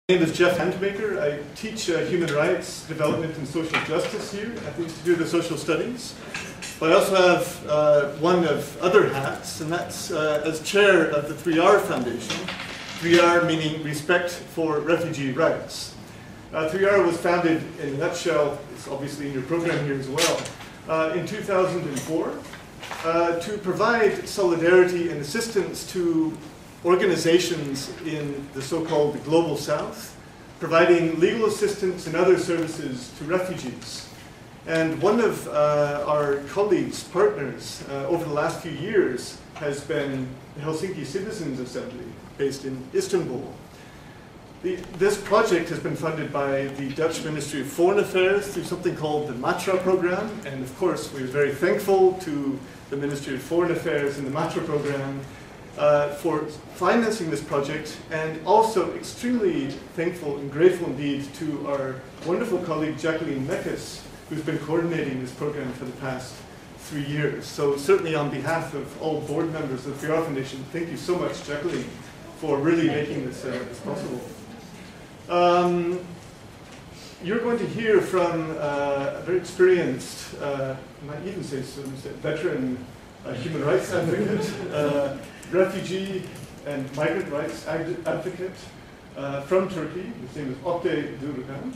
My name is Jeff Handmaker. I teach human rights, development and social justice here at the Institute of Social Studies. But I also have one of other hats, and that's as chair of the 3R Foundation. 3R meaning Respect for Refugee Rights. 3R was founded, in a nutshell, it's obviously in your program here as well, in 2004 to provide solidarity and assistance to organizations in the so-called Global South, providing legal assistance and other services to refugees. And one of our colleagues, partners, over the last few years has been the Helsinki Citizens Assemby, based in Istanbul. This project has been funded by the Dutch Ministry of Foreign Affairs through something called the MATRA program, and of course we're very thankful to the Ministry of Foreign Affairs and the MATRA program for financing this project, and also extremely thankful and grateful indeed to our wonderful colleague Jacqueline Meckes, who's been coordinating this program for the past 3 years. So certainly on behalf of all board members of the 3R Foundation, thank you so much, Jacqueline, for really making this possible. You're going to hear from a very experienced, I might even say veteran human rights advocate, refugee and migrant rights advocate from Turkey. His name is Oktay Durukan.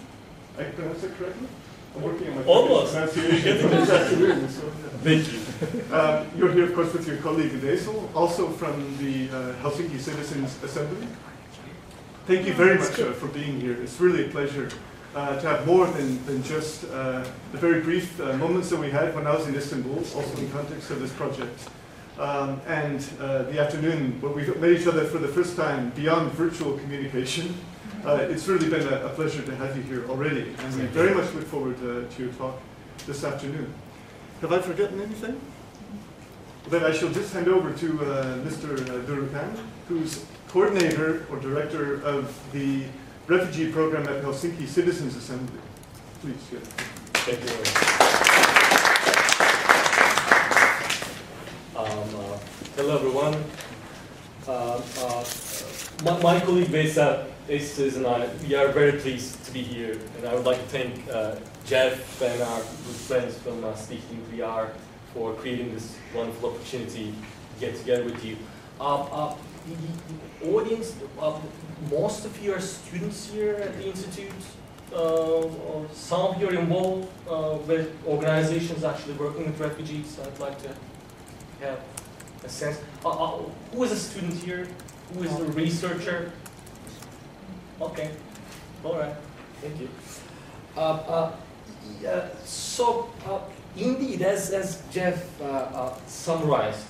I pronounce it correctly? I'm working on my pronunciation this afternoon. So. Thank you. You're here, of course, with your colleague Vesel, also from the Helsinki Citizens Assemby. Thank you very much for being here. It's really a pleasure to have more than just the very brief moments that we had when I was in Istanbul, also in context of this project. And the afternoon where we've met each other for the first time beyond virtual communication. It's really been a pleasure to have you here already, and we very much look forward to your talk this afternoon. Have I forgotten anything? Then I shall just hand over to Mr. Durukan, who's coordinator or director of the refugee program at Helsinki Citizens Assemby. Please, yeah. Thank you. Hello, everyone. My colleague Vesel and I, we are very pleased to be here, and I would like to thank Jeff and our good friends from Speaking 3R for creating this wonderful opportunity to get together with you. The audience, most of you are students here at the Institute. Some of you are involved with organizations actually working with refugees. I'd like to have a sense. Who is a student here? Who is a researcher? Okay, all right, thank you. Indeed, as Jeff summarized,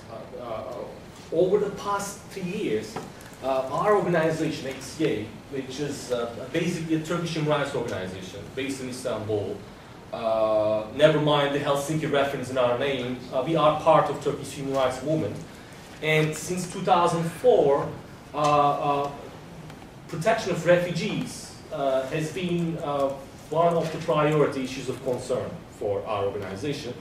over the past 3 years, our organization, HCA, which is basically a Turkish human rights organization based in Istanbul, never mind the Helsinki reference in our name, we are part of Turkish human rights movement. And since 2004, protection of refugees has been one of the priority issues of concern for our organization.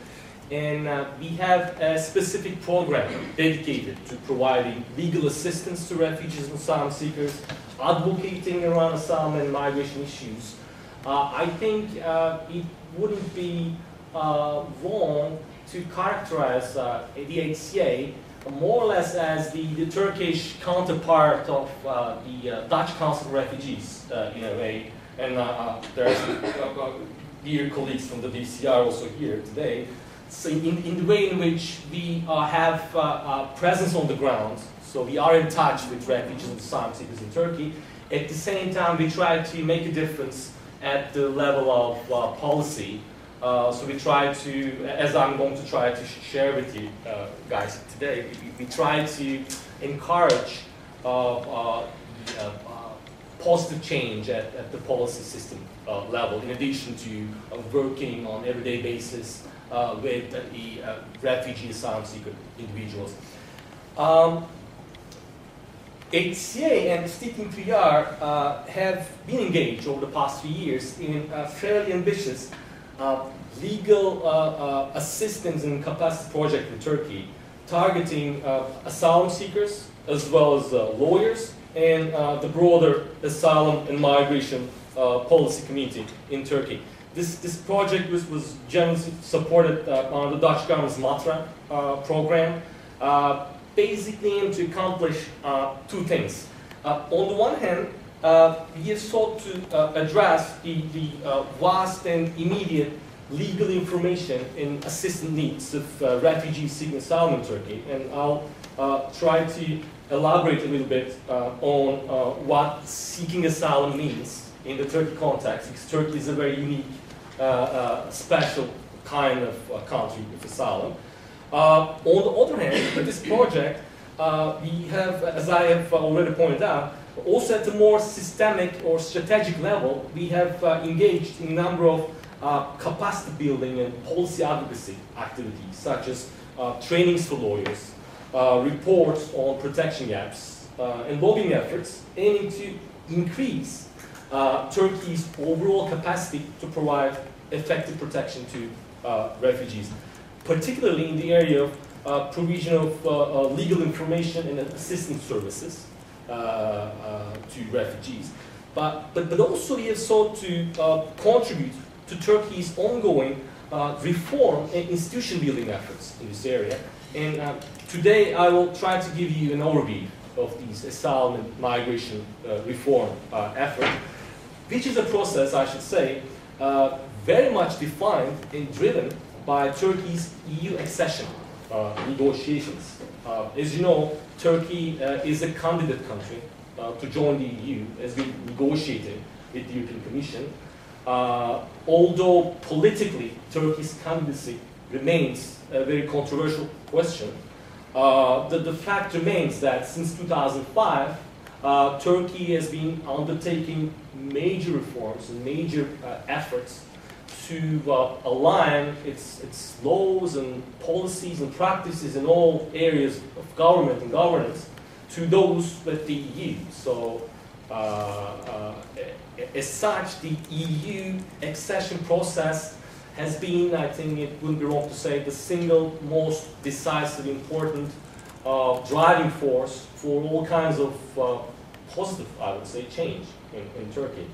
And we have a specific program dedicated to providing legal assistance to refugees and asylum seekers, advocating around asylum and migration issues. I think it wouldn't be wrong to characterize the HCA more or less as the Turkish counterpart of the Dutch Council of Refugees, in a way. And there's dear colleagues from the DCR also here today. So in the way in which we have presence on the ground, so we are in touch with refugees and asylum seekers in Turkey. At the same time, we try to make a difference at the level of policy. So we try to, as I'm going to try to share with you guys today, we try to encourage positive change at the policy system level, in addition to working on an everyday basis with the refugee asylum seeker individuals. HCA and Speaking 3R have been engaged over the past 3 years in a fairly ambitious legal assistance and capacity project in Turkey, targeting asylum seekers as well as lawyers and the broader asylum and migration policy community in Turkey. This project was generally supported on the Dutch government's MATRA program, basically aimed to accomplish two things. On the one hand, we have sought to address the vast and immediate legal information and assistance needs of refugees seeking asylum in Turkey, and I'll try to elaborate a little bit on what seeking asylum means in the Turkey context, because Turkey is a very unique, special kind of country with asylum. On the other hand, with this project, we have, as I have already pointed out, also at a more systemic or strategic level, we have engaged in a number of capacity building and policy advocacy activities, such as trainings for lawyers, reports on protection gaps, and lobbying efforts aiming to increase Turkey's overall capacity to provide effective protection to refugees, particularly in the area of provision of legal information and assistance services to refugees. But also we have sought to contribute to Turkey's ongoing reform and institution building efforts in this area. And today I will try to give you an overview of these asylum and migration reform effort, which is a process, I should say, very much defined and driven by Turkey's EU accession negotiations. As you know, Turkey is a candidate country to join the EU, as we negotiated with the European Commission. Although politically Turkey's candidacy remains a very controversial question, the fact remains that since 2005, Turkey has been undertaking major reforms and major efforts to align its laws and policies and practices in all areas of government and governance to those with the EU. So, as such, the EU accession process has been, I think it wouldn't be wrong to say, the single most decisive, important driving force for all kinds of positive, I would say, change in Turkey.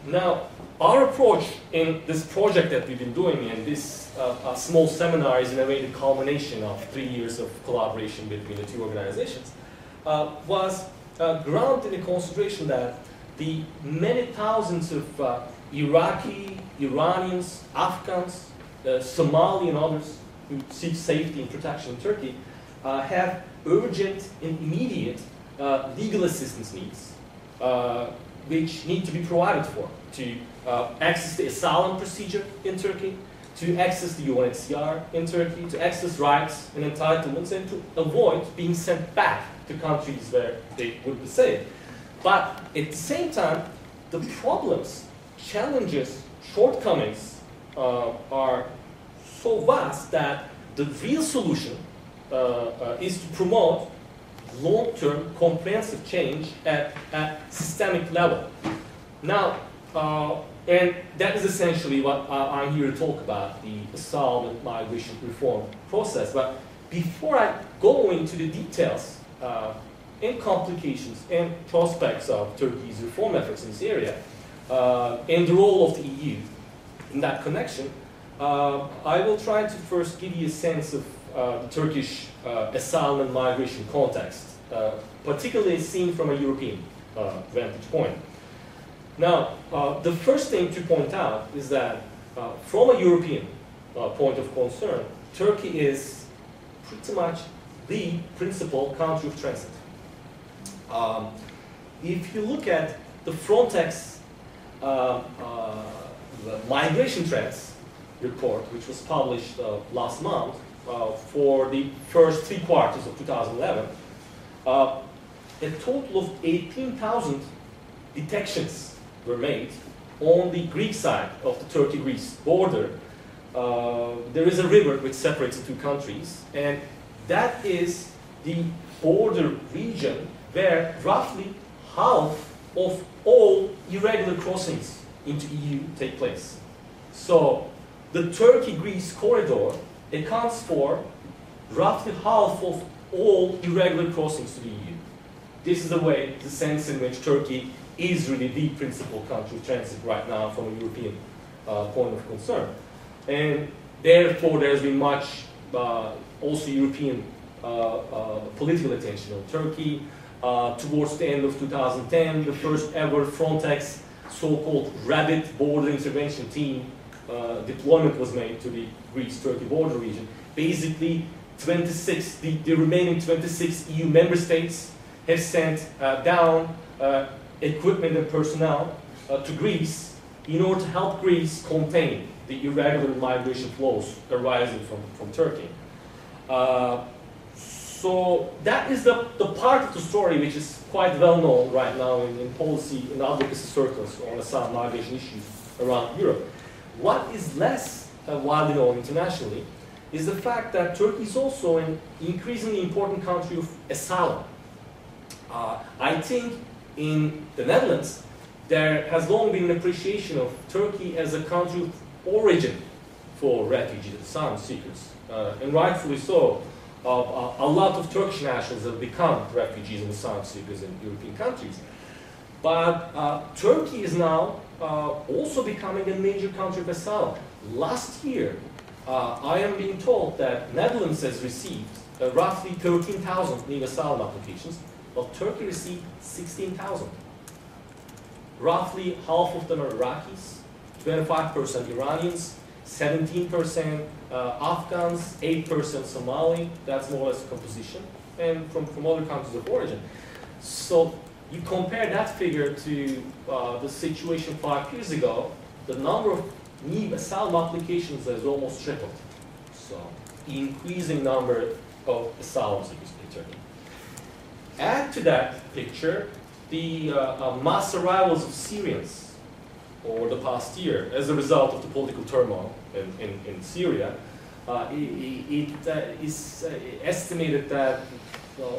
Now, our approach in this project that we've been doing, and this small seminar is in a way the culmination of 3 years of collaboration between the two organizations, was grounded in the consideration that the many thousands of Iraqi, Iranians, Afghans, Somali and others who seek safety and protection in Turkey have urgent and immediate legal assistance needs, which need to be provided for to access the asylum procedure in Turkey, to access the UNHCR in Turkey, to access rights and entitlements, and to avoid being sent back to countries where they would be safe. But at the same time, the problems, challenges, shortcomings are so vast that the real solution is to promote long-term comprehensive change at systemic level. Now, and that is essentially what I'm here to talk about, the asylum and migration reform process. But before I go into the details and complications and prospects of Turkey's reform efforts in this area, and the role of the EU in that connection, I will try to first give you a sense of the Turkish asylum and migration context, particularly seen from a European vantage point. Now, the first thing to point out is that from a European point of concern, Turkey is pretty much the principal country of transit. If you look at the Frontex migration trends report, which was published last month for the first 3 quarters of 2011, a total of 18,000 detections were made on the Greek side of the Turkey-Greece border. There is a river which separates the two countries, and that is the border region where roughly half of all irregular crossings into EU take place. So the Turkey-Greece corridor accounts for roughly half of all irregular crossings to the EU. this is the sense in which Turkey is really the principal country of transit right now from a European point of concern. And therefore, there's been much also European political attention on Turkey. Towards the end of 2010, the first ever Frontex so-called Rabbit Border Intervention Team deployment was made to the Greece-Turkey border region. Basically, the remaining 26 EU member states have sent down equipment and personnel to Greece in order to help Greece contain the irregular migration flows arising from Turkey. So that is the part of the story which is quite well known right now in policy and advocacy circles on asylum migration issues around Europe. What is less widely known internationally is the fact that Turkey is also an increasingly important country of asylum. I think in the Netherlands, there has long been an appreciation of Turkey as a country of origin for refugees and asylum seekers, and rightfully so. A lot of Turkish nationals have become refugees and asylum seekers in European countries. But Turkey is now also becoming a major country of asylum. Last year, I am being told that Netherlands has received roughly 13,000 new asylum applications, while Turkey received 16,000. Roughly half of them are Iraqis, 25% Iranians, 17% Afghans, 8% Somali. That's more or less the composition, and from other countries of origin. So you compare that figure to the situation 5 years ago, the number of new asylum applications has almost tripled. So increasing number of asylum seekers in Turkey. Add to that picture the mass arrivals of Syrians over the past year as a result of the political turmoil in Syria. It is estimated that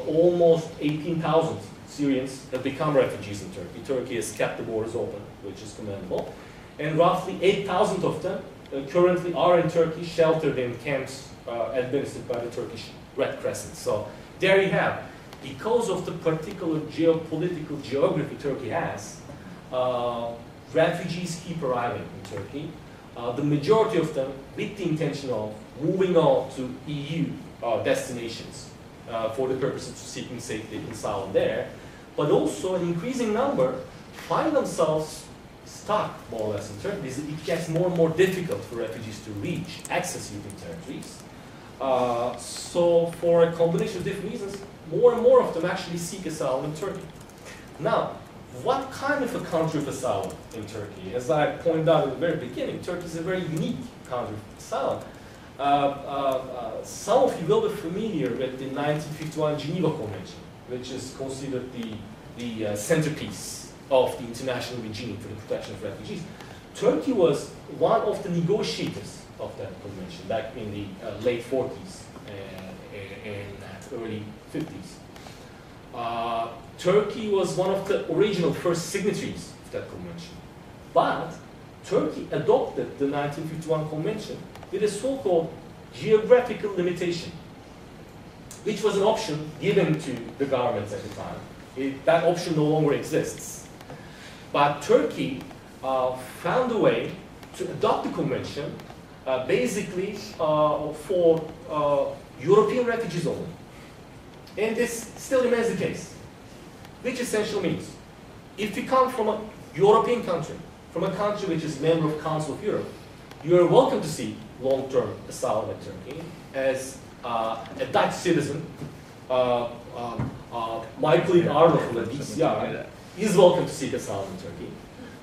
almost 18,000 Syrians have become refugees in Turkey. Turkey has kept the borders open, which is commendable. And roughly 8,000 of them currently are in Turkey, sheltered in camps administered by the Turkish Red Crescent. So there you have. Because of the particular geopolitical geography Turkey has, refugees keep arriving in Turkey. The majority of them with the intention of moving on to EU destinations for the purpose of seeking safety and asylum there. But also an increasing number find themselves stuck more or less in Turkey. It gets more and more difficult for refugees to access European territories. So for a combination of different reasons, more and more of them actually seek asylum in Turkey. Now, what kind of a country of asylum in Turkey? As I pointed out in the very beginning, Turkey is a very unique country of asylum. Some of you will be familiar with the 1951 Geneva Convention, which is considered the centerpiece of the international regime for the protection of refugees. Turkey was one of the negotiators of that convention back in the late 40s and early 50s. Turkey was one of the original first signatories of that convention. But Turkey adopted the 1951 convention with a so-called geographical limitation, which was an option given to the governments at the time. That option no longer exists. But Turkey found a way to adopt the convention basically for European refugees only. And this still remains the case, which essentially means if you come from a European country, from a country which is a member of Council of Europe, you are welcome to seek long-term asylum in Turkey. As a Dutch citizen, my colleague Arno from the DCR is welcome to seek asylum in Turkey.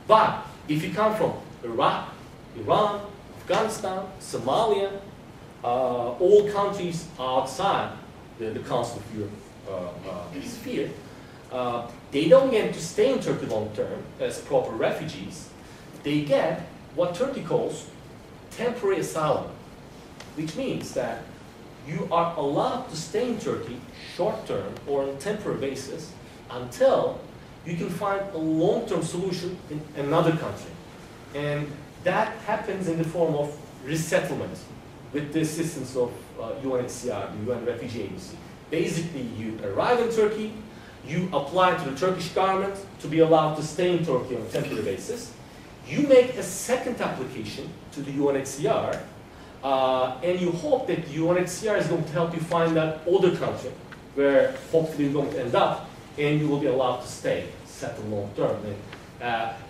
But if you come from Iraq, Iran, Afghanistan, Somalia, all countries outside the Council of Europe sphere, they don't get to stay in Turkey long term as proper refugees. They get what Turkey calls temporary asylum, which means that you are allowed to stay in Turkey short term or on a temporary basis until you can find a long-term solution in another country. And that happens in the form of resettlement with the assistance of UNHCR, the UN Refugee Agency. Basically, you arrive in Turkey, You apply to the Turkish government to be allowed to stay in Turkey on a temporary basis. You make a second application to the UNHCR, and you hope that the UNHCR is going to help you find that other country where hopefully you're going to end up, and you will be allowed to stay, settle long term. And,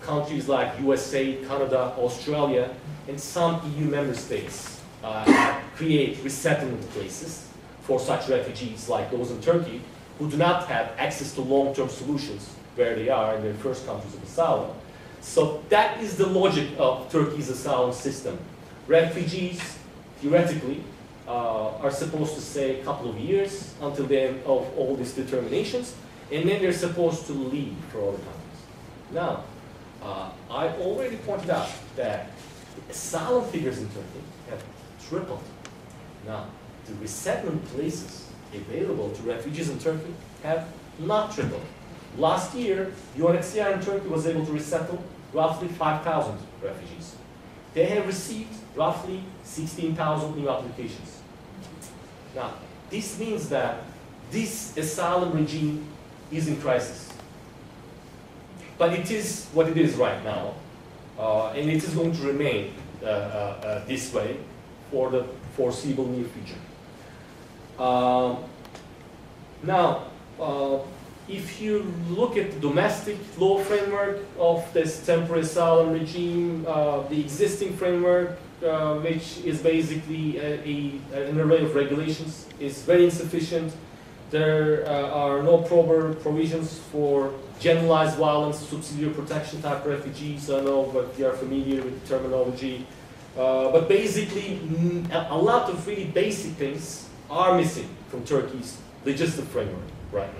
countries like USA, Canada, Australia, and some EU member states create resettlement places for such refugees like those in Turkey who do not have access to long-term solutions where they are in their first countries of asylum. So that is the logic of Turkey's asylum system. Refugees, theoretically, are supposed to stay a couple of years until the end of all these determinations, and then they're supposed to leave for other countries. Now, I already pointed out that the asylum figures in Turkey have tripled. Now, the resettlement places available to refugees in Turkey have not tripled. Last year, UNHCR in Turkey was able to resettle roughly 5,000 refugees. They have received roughly 16,000 new applications. Now, this means that this asylum regime is in crisis. But it is what it is right now, and it is going to remain this way for the foreseeable near future. Now, if you look at the domestic law framework of this temporary asylum regime, the existing framework, which is basically an array of regulations, is very insufficient. There are no proper provisions for generalized violence, subsidiary protection type refugees. I know, but you are familiar with the terminology. But basically, a lot of really basic things are missing from Turkey's legislative framework right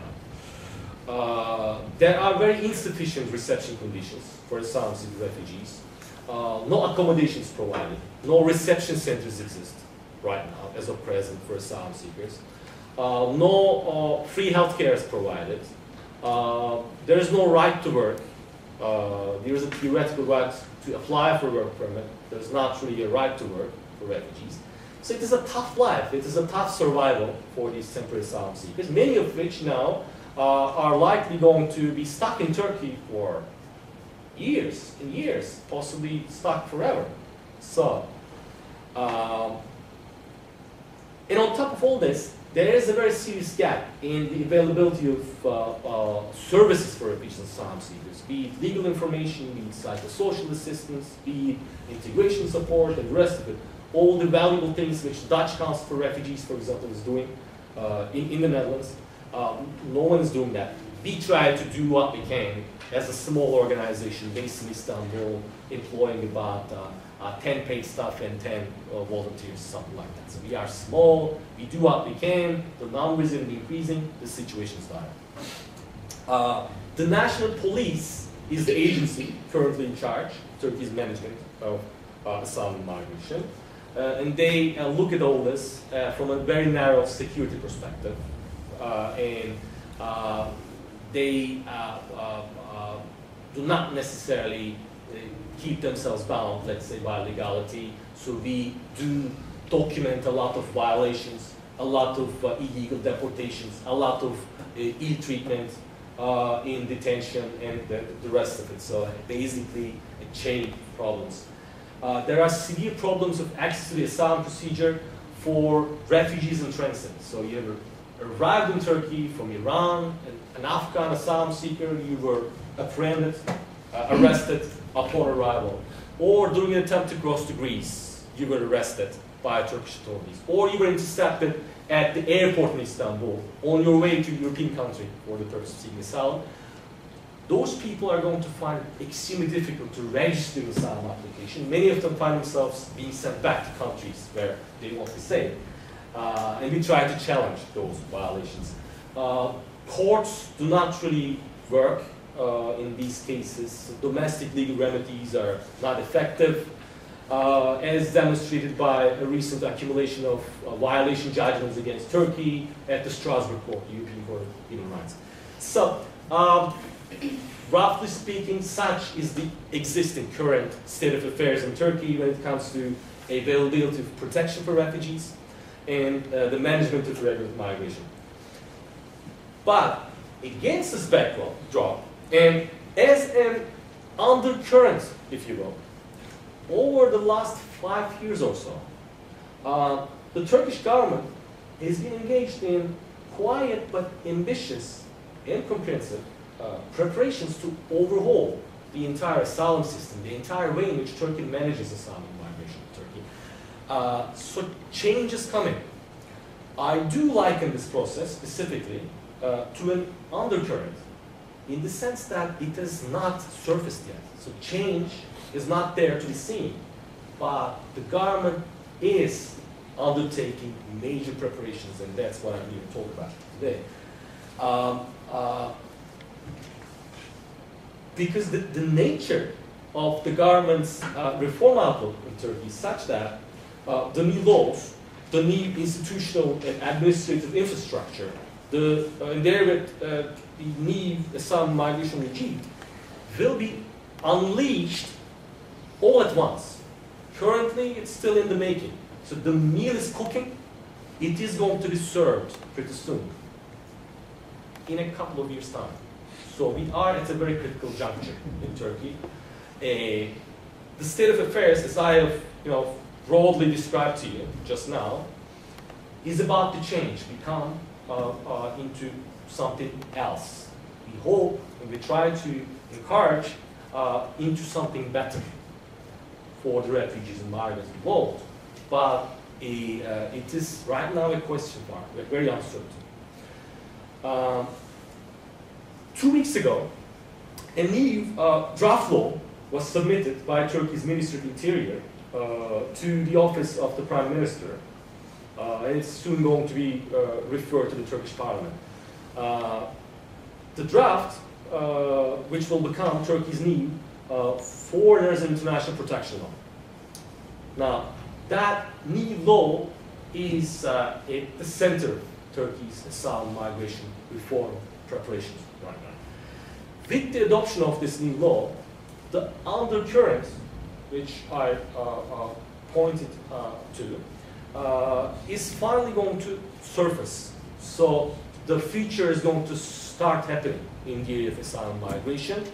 now. There are very insufficient reception conditions for asylum seeking refugees. No accommodations provided. No reception centers exist right now, as of present, for asylum seekers. No free healthcare is provided. There is no right to work. There is a theoretical right to apply for a work permit. There's not really a right to work for refugees. So it is a tough life. It is a tough survival for these temporary asylum seekers, many of which now are likely going to be stuck in Turkey for years and years, possibly stuck forever. So, and on top of all this, there is a very serious gap in the availability of services for refugees and asylum seekers, be it legal information, be it psychosocial assistance, be it integration support, and the rest of it. All the valuable things which Dutch Council for Refugees, for example, is doing in the Netherlands. No one is doing that. We try to do what we can as a small organization based in Istanbul, employing about 10 paid staff and 10 volunteers, something like that. So we are small, we do what we can, the numbers are increasing, the situation is dire. The National Police is the agency currently in charge, Turkey's management of asylum and migration. And they look at all this from a very narrow security perspective. And they do not necessarily keep themselves bound, let's say, by legality. So we do document a lot of violations, a lot of illegal deportations, a lot of ill treatment in detention, and the rest of it. So basically, a chain of problems. There are severe problems of access to the asylum procedure for refugees in transit. So you have arrived in Turkey from Iran, an Afghan asylum seeker, you were apprehended, arrested upon arrival. Or during an attempt to cross to Greece, you were arrested by Turkish authorities. Or you were intercepted at the airport in Istanbul on your way to a European country for the purpose of seeking asylum. Those people are going to find it extremely difficult to register an asylum application. Many of them find themselves being sent back to countries where they want to stay. And we try to challenge those violations. Courts do not really work in these cases. Domestic legal remedies are not effective, as demonstrated by a recent accumulation of violation judgments against Turkey at the Strasbourg Court, the European Court of Human Rights. So, roughly speaking, such is the existing current state of affairs in Turkey when it comes to availability of protection for refugees and the management of regular migration. But against this backdrop, and as an undercurrent, if you will, over the last 5 years or so, the Turkish government has been engaged in quiet but ambitious and comprehensive preparations to overhaul the entire asylum system, the entire way in which Turkey manages asylum and migration in Turkey. So change is coming. I do liken this process specifically to an undercurrent in the sense that it has not surfaced yet. So change is not there to be seen, but the government is undertaking major preparations, and that's what I'm here to talk about today. Because the nature of the government's reform outlook in Turkey is such that the new laws, the new institutional and administrative infrastructure, and therewith the new asylum migration regime will be unleashed all at once. Currently, it's still in the making. So the meal is cooking. It is going to be served pretty soon, in a couple of years' time. So we are at a very critical juncture in Turkey. The state of affairs, as I have broadly described to you just now, is about to change, become into something else. We hope and we try to encourage into something better for the refugees and migrants involved. But it is right now a question mark. We're very uncertain. 2 weeks ago, a new draft law was submitted by Turkey's Ministry of Interior to the office of the Prime Minister. And it's soon going to be referred to the Turkish Parliament. The draft, which will become Turkey's new Foreigners and International Protection Law. Now, that new law is at the center of Turkey's asylum migration reform preparations right now. With the adoption of this new law, the undercurrent, which I pointed to, is finally going to surface. So the future is going to start happening in the area of asylum migration.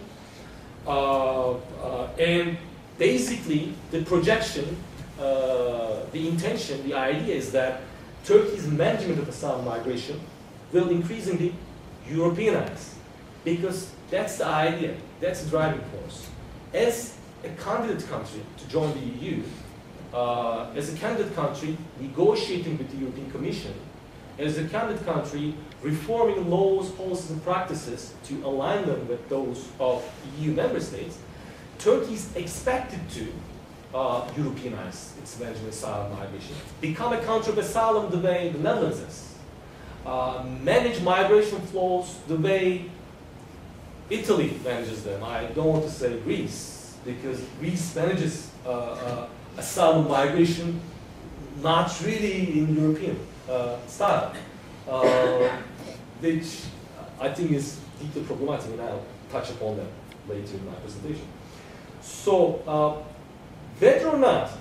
And basically, the projection, the intention, the idea is that Turkey's management of asylum migration will increasingly Europeanize, because that's the idea, that's the driving force. As a candidate country to join the EU, as a candidate country negotiating with the European Commission, as a candidate country reforming laws, policies, and practices to align them with those of EU member states, Turkey is expected to Europeanize its management of asylum migration, become a country of asylum the way the Netherlands is, manage migration flows the way Italy manages them. I don't want to say Greece, because Greece manages asylum migration not really in European style, which I think is deeply problematic, and I'll touch upon that later in my presentation. So, whether or not,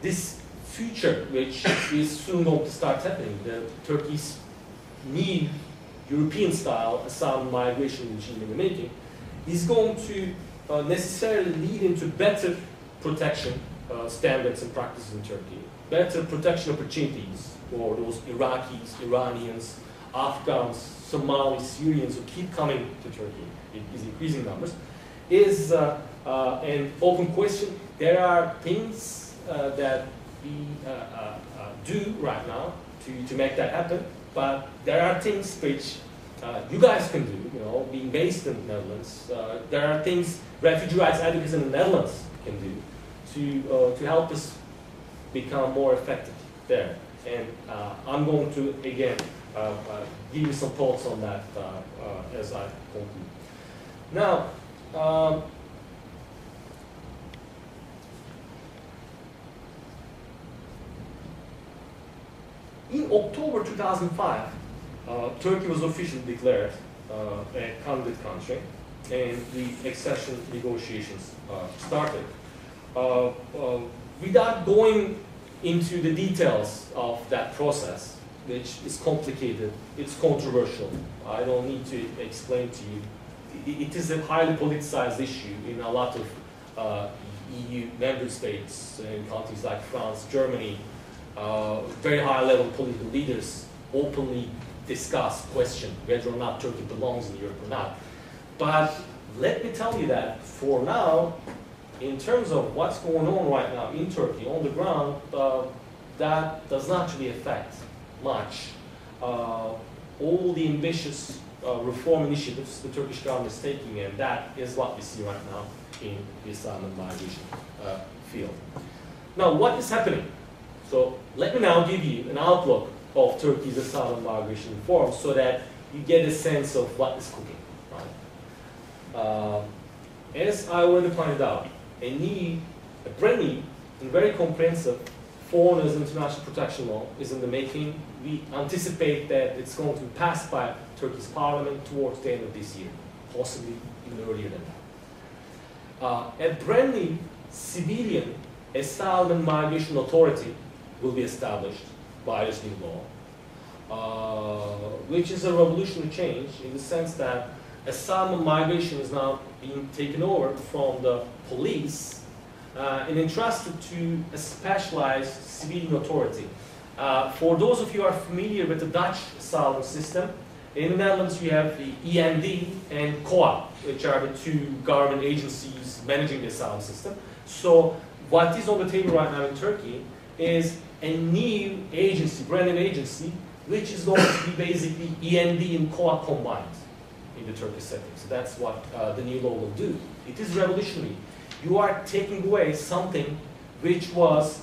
this future, which is soon going to start happening, the Turkey's new European-style asylum migration regime in the making, is going to necessarily lead into better protection standards and practices in Turkey, better protection opportunities for those Iraqis, Iranians, Afghans, Somalis, Syrians who keep coming to Turkey in increasing numbers, is an open question. There are things that we do right now to make that happen, but there are things which you guys can do, being based in the Netherlands. There are things refugee rights advocates in the Netherlands can do to help us become more effective there. And I'm going to, again, give you some thoughts on that as I conclude. Now, in October 2005, Turkey was officially declared a candidate country, and the accession negotiations started. Without going into the details of that process, which is complicated, it's controversial. I don't need to explain to you. It is a highly politicized issue in a lot of EU member states, in countries like France, Germany. Very high-level political leaders openly discuss, question whether or not Turkey belongs in Europe or not. But let me tell you that for now, in terms of what's going on right now in Turkey on the ground, that does not really affect much all the ambitious reform initiatives the Turkish government is taking, and that is what we see right now in the asylum and migration field. Now, what is happening? So let me now give you an outlook of Turkey's asylum and migration reforms so that you get a sense of what is cooking. Right? As I already pointed out, a brand new and very comprehensive foreigners and international protection law is in the making. We anticipate that it's going to be passed by Turkey's parliament towards the end of this year, possibly even earlier than that. A brand new civilian asylum and migration authority will be established by this new law, which is a revolutionary change in the sense that asylum and migration is now being taken over from the police and entrusted to a specialized civilian authority. For those of you who are familiar with the Dutch asylum system, in the Netherlands you have the END and COA, which are the two government agencies managing the asylum system. So what is on the table right now in Turkey is a new agency, brand new agency, which is going to be basically END and COA combined in the Turkish setting. So that's what the new law will do. It is revolutionary. You are taking away something which was,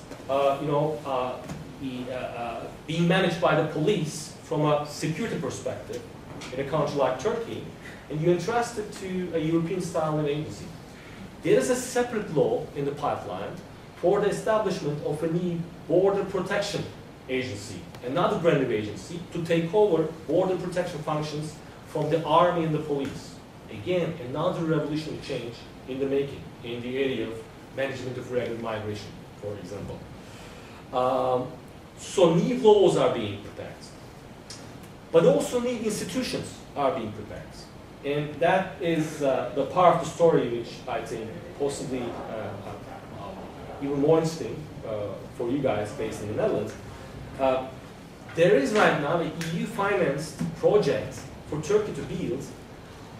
being managed by the police from a security perspective in a country like Turkey, and you entrust it to a European-style agency. There is a separate law in the pipeline for the establishment of a new border protection agency, another brand new agency to take over border protection functions from the army and the police. Again, another revolutionary change in the making in the area of management of regular migration, for example. So new laws are being prepared, but also new institutions are being prepared. And that is the part of the story which I think possibly even more interesting for you guys based in the Netherlands. There is right now an EU-financed project for Turkey to build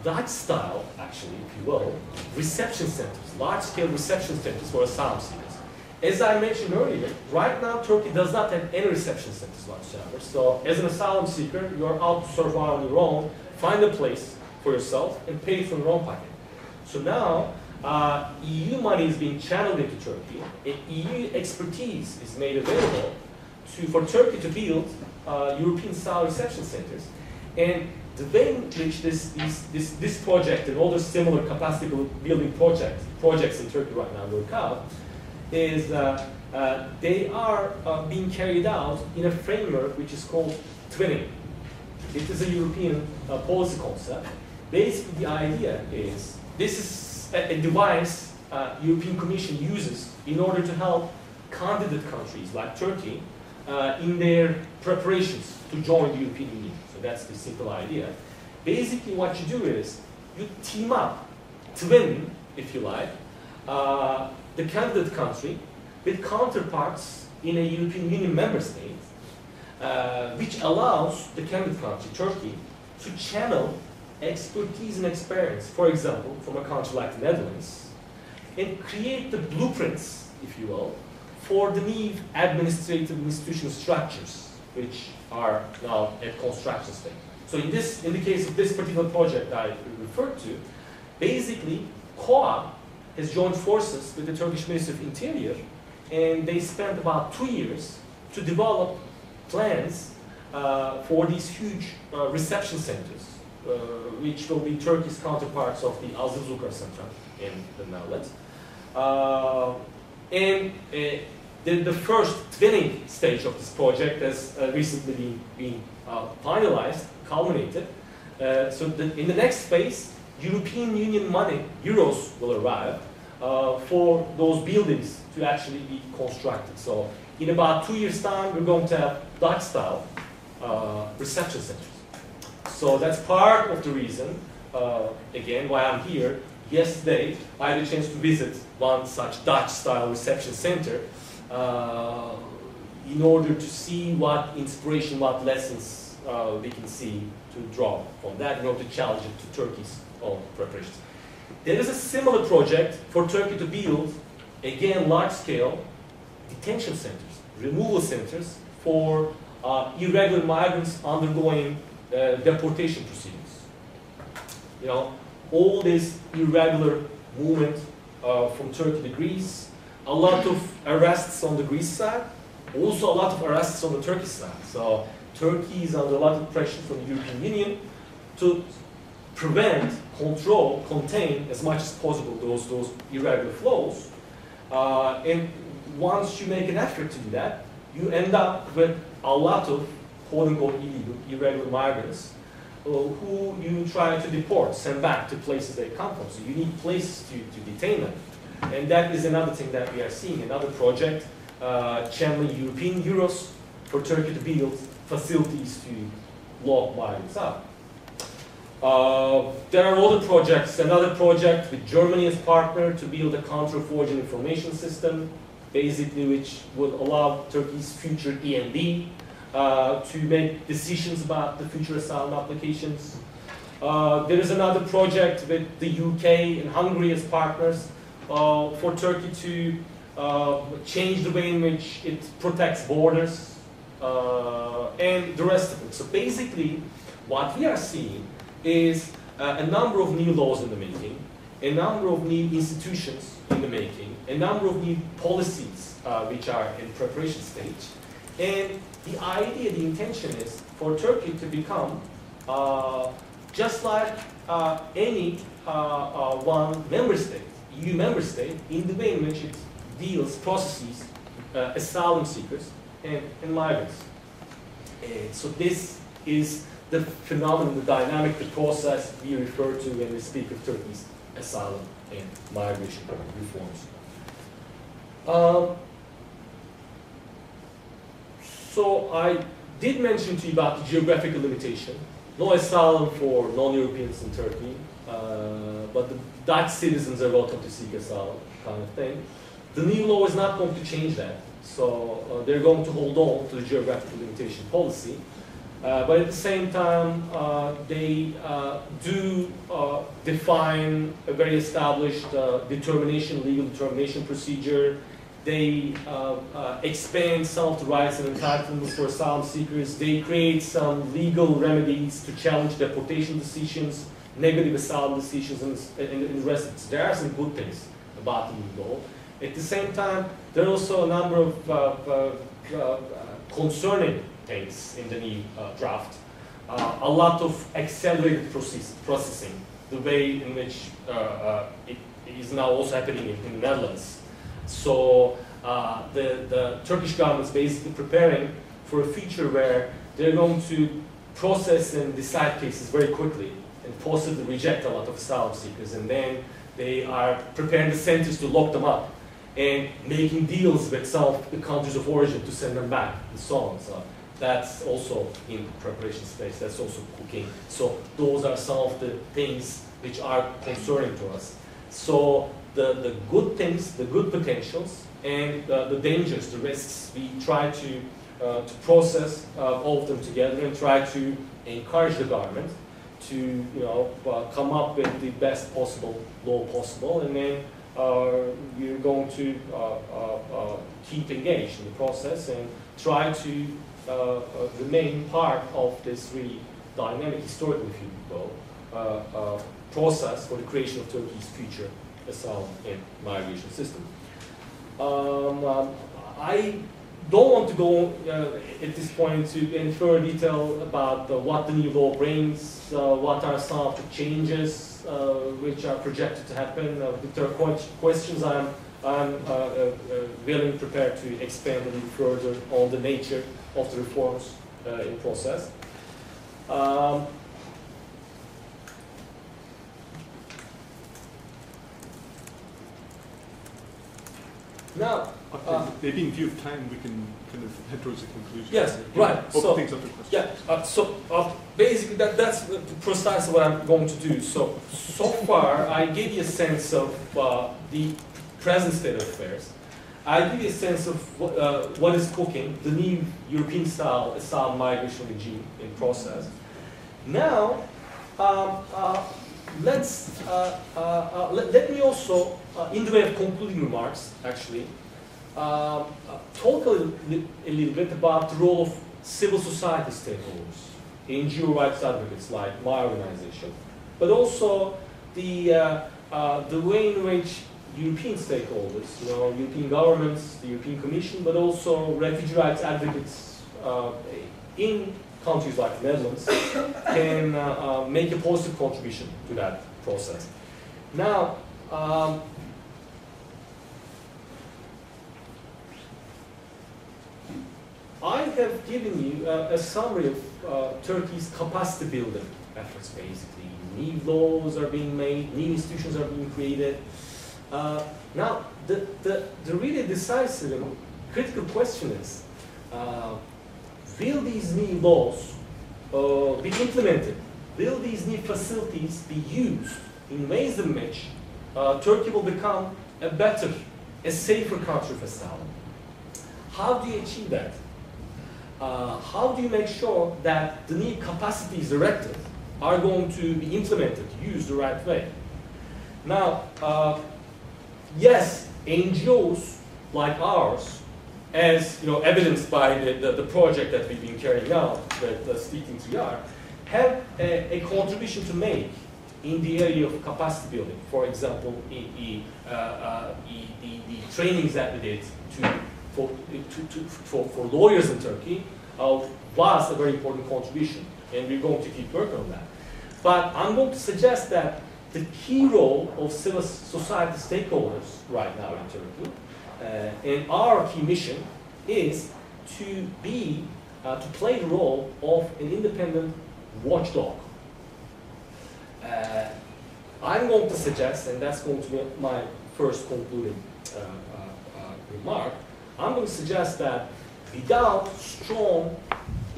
Dutch-style, actually, if you will, reception centers, large-scale reception centers for asylum seekers. As I mentioned earlier, right now Turkey does not have any reception centers whatsoever. So as an asylum seeker, you're out to survive on your own, find a place for yourself, and pay from your own pocket. So now, EU money is being channeled into Turkey, and EU expertise is made available for Turkey to build European-style reception centers. And the way in which this project and all the similar capacity building projects in Turkey right now work out is they are being carried out in a framework which is called twinning. It is a European policy concept. Basically, the idea is this is a device European Commission uses in order to help candidate countries like Turkey in their preparations to join the European Union. So that's the simple idea. Basically, what you do is you team up, twin, if you like, the candidate country with counterparts in a European Union member state, which allows the candidate country, Turkey, to channel expertise and experience, for example, from a country like the Netherlands, and create the blueprints, if you will, for the new administrative and institutional structures, which are now at construction stage. So in the case of this particular project I referred to, basically, COA has joined forces with the Turkish Ministry of Interior, and they spent about 2 years to develop plans for these huge reception centers, which will be Turkey's counterparts of the Azizulkar Center in the Netherlands. The first twinning stage of this project has recently been finalized, culminated. In the next phase, European Union money, euros, will arrive for those buildings to actually be constructed. So in about 2 years' time, we're going to have Dutch-style reception centers. So that's part of the reason, again, why I'm here. Yesterday, I had a chance to visit one such Dutch-style reception center in order to see what inspiration, what lessons we can see to draw from that in order to challenge it to Turkey's own preparations. There is a similar project for Turkey to build, again, large-scale detention centers, removal centers for irregular migrants undergoing deportation proceedings. You know, all this irregular movement from Turkey to Greece, a lot of arrests on the Greece side, also a lot of arrests on the Turkish side. So Turkey is under a lot of pressure from the European Union to prevent, control, contain as much as possible those irregular flows. And once you make an effort to do that, you end up with a lot of quote-unquote illegal, irregular migrants who you try to deport, send back to places they come from. So you need places to detain them. And that is another thing that we are seeing, another project channeling European euros for Turkey to build facilities to lock migrants up. There are other projects, another project with Germany as partner to build a counter-forging information system, basically which would allow Turkey's future END to make decisions about the future asylum applications. There is another project with the UK and Hungary as partners for Turkey to change the way in which it protects borders and the rest of it. So basically, what we are seeing is a number of new laws in the making, a number of new institutions in the making, a number of new policies which are in preparation stage. And the idea, the intention is for Turkey to become just like any one member state, EU member state, in the way in which it deals, processes asylum seekers and migrants. And so this is the phenomenon, the dynamic, the process we refer to when we speak of Turkey's asylum and migration reforms. So I did mention to you about the geographical limitation. No asylum for non-Europeans in Turkey, but the Dutch citizens are welcome to seek asylum, kind of thing. The new law is not going to change that. So they're going to hold on to the geographical limitation policy. But at the same time, they do define a very established legal determination procedure. They expand some of the rights and entitlements for asylum seekers. They create some legal remedies to challenge deportation decisions, negative asylum decisions, and the rest of it. So there are some good things about the new law. At the same time, there are also a number of concerning things in the new draft. A lot of accelerated processing, the way in which it is now also happening in the Netherlands. So the Turkish government is basically preparing for a future where they're going to process and decide cases very quickly and possibly reject a lot of asylum seekers. And then they are preparing the centers to lock them up and making deals with some of the countries of origin to send them back and so on. So that's also in preparation space, that's also cooking. So those are some of the things which are concerning to us. So the good things, the good potentials, and the dangers, the risks, we try to process all of them together and try to encourage the government to come up with the best possible law possible, and then we're going to keep engaged in the process and try to remain part of this really dynamic, historical, if you will, process for the creation of Turkey's future asylum and migration system. I don't want to go at this point to any further detail about what the new law brings, what are some of the changes which are projected to happen. If there are questions, I'm willing, prepared to expand a little further on the nature of the reforms in process. Now, maybe in view of time, we can kind of head towards the conclusion. Yes, right. Open things up to questions. Yeah. Basically, that's precisely what I'm going to do. So far, I gave you a sense of the present state of affairs. I give you a sense of what is cooking, the new European-style asylum migration regime in process. Now, let me also, in the way of concluding remarks, actually, talk a little bit about the role of civil society stakeholders, NGO rights advocates like my organization, but also the way in which European stakeholders, European governments, the European Commission, but also refugee rights advocates in countries like the Netherlands can make a positive contribution to that process. Now, I have given you a summary of Turkey's capacity building efforts, basically. New laws are being made, new institutions are being created. Now, the really decisive and critical question is, will these new laws be implemented? Will these new facilities be used in ways in which Turkey will become a better, a safer country for asylum? How do you achieve that? How do you make sure that the new capacities erected are going to be implemented, used the right way? Now, yes, NGOs like ours, as evidenced by the project that we've been carrying out, the Speaking 3R, have a contribution to make in the area of capacity building. For example, the trainings that we did for lawyers in Turkey was a very important contribution, and we're going to keep working on that. But I'm going to suggest that the key role of civil society stakeholders right now in Turkey, and our key mission, is to play the role of an independent watchdog. I'm going to suggest, and that's going to be my first concluding remark, I'm going to suggest that without strong,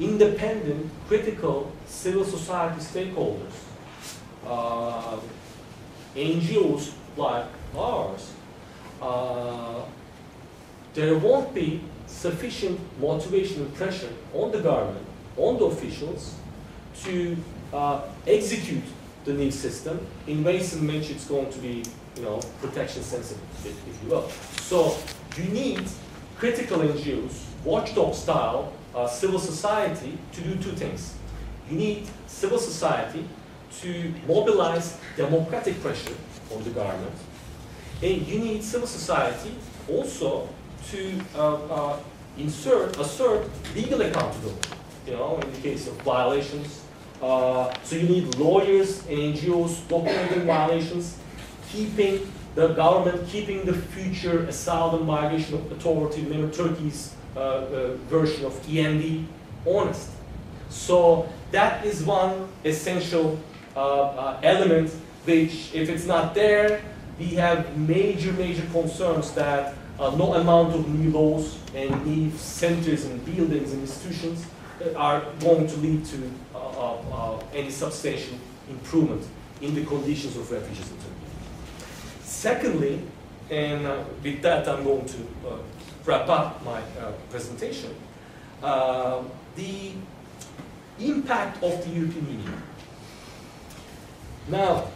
independent, critical civil society stakeholders, NGOs like ours, there won't be sufficient motivation and pressure on the government, on the officials, to execute the new system in ways in which it's going to be, protection sensitive, if you will. So you need critical NGOs, watchdog style, civil society to do two things. You need civil society to mobilize democratic pressure on the government, and you need civil society also to assert legal accountability, in the case of violations. So you need lawyers and NGOs documenting violations, keeping the government, keeping the future Asylum and Migration Authority, Turkey's version of EMD, honest. So that is one essential element which, if it's not there, we have major concerns that no amount of new laws and new centers and buildings and institutions are going to lead to any substantial improvement in the conditions of refugees in Turkey. Secondly, and with that I'm going to wrap up my presentation, the impact of the European Union. Now,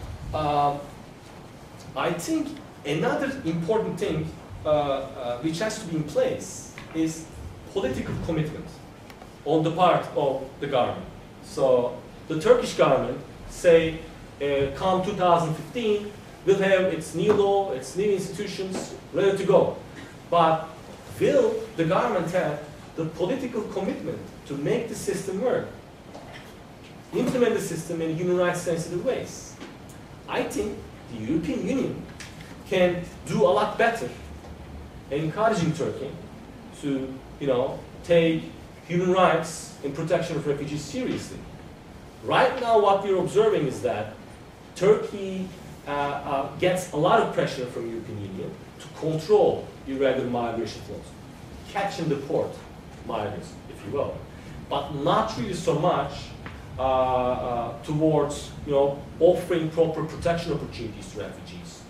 I think another important thing which has to be in place is political commitment on the part of the government. So the Turkish government, say, come 2015, will have its new law, its new institutions ready to go. But will the government have the political commitment to make the system work? Implement the system in human rights sensitive ways? I think the European Union can do a lot better encouraging Turkey to, take human rights and protection of refugees seriously. Right now, what we're observing is that Turkey gets a lot of pressure from the European Union to control irregular migration flows, catch and deport migrants, if you will, but not really so much towards offering proper protection opportunities to refugees.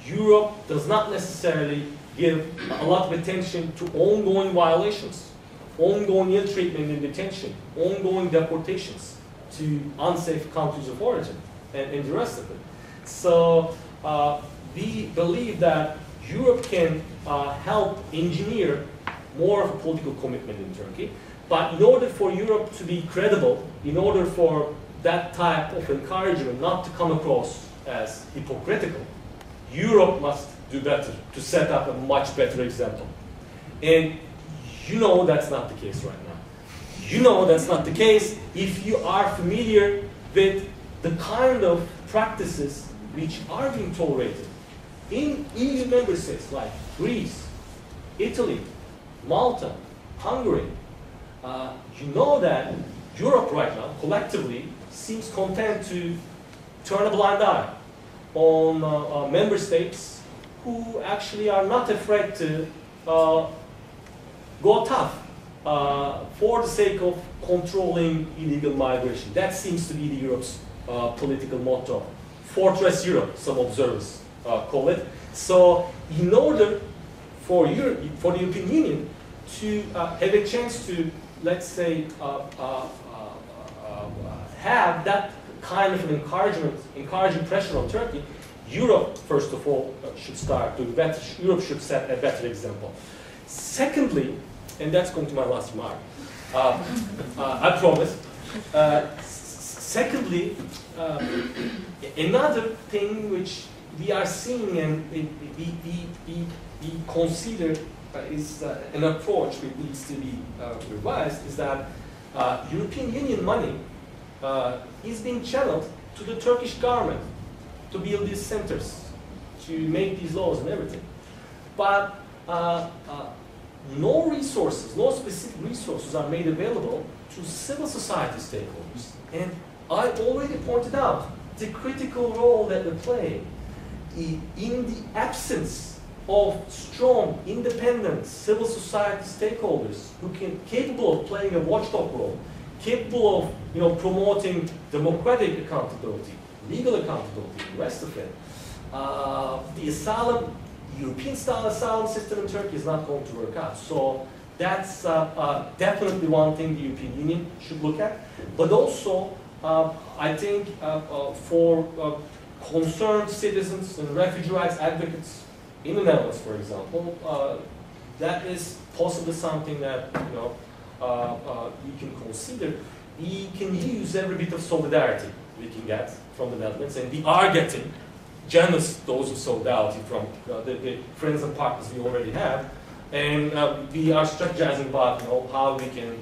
Europe does not necessarily give a lot of attention to ongoing violations, ongoing ill treatment in detention, ongoing deportations to unsafe countries of origin, and the rest of it. So we believe that Europe can help engineer more of a political commitment in Turkey. But in order for Europe to be credible, in order for that type of encouragement not to come across as hypocritical, Europe must do better to set up a much better example. And you know that's not the case right now. You know that's not the case if you are familiar with the kind of practices which are being tolerated in EU member states like Greece, Italy, Malta, Hungary. You know that Europe right now, collectively, seems content to turn a blind eye on member states who actually are not afraid to go tough for the sake of controlling illegal migration. That seems to be the Europe's political motto. Fortress Europe, some observers call it. So in order for the European Union to have a chance to, let's say, have that kind of an encouraging pressure on Turkey, Europe, first of all, should start doing better. Europe should set a better example. Secondly, and that's going to my last remark, I promise. Secondly, another thing which we are seeing and we consider is an approach which needs to be revised is that European Union money is being channeled to the Turkish government to build these centers, to make these laws and everything. But no specific resources are made available to civil society stakeholders. And I already pointed out the critical role that they play in the absence of strong, independent civil society stakeholders who can capable of playing a watchdog role, capable of promoting democratic accountability, legal accountability, and the rest of it. The European-style asylum system in Turkey is not going to work out. So that's definitely one thing the European Union should look at. But also, I think for concerned citizens and refugee rights advocates in the Netherlands, for example, that is possibly something that you can consider. We can use every bit of solidarity we can get from the Netherlands, and we are getting generous dose of solidarity from the friends and partners we already have, and we are strategizing about how we can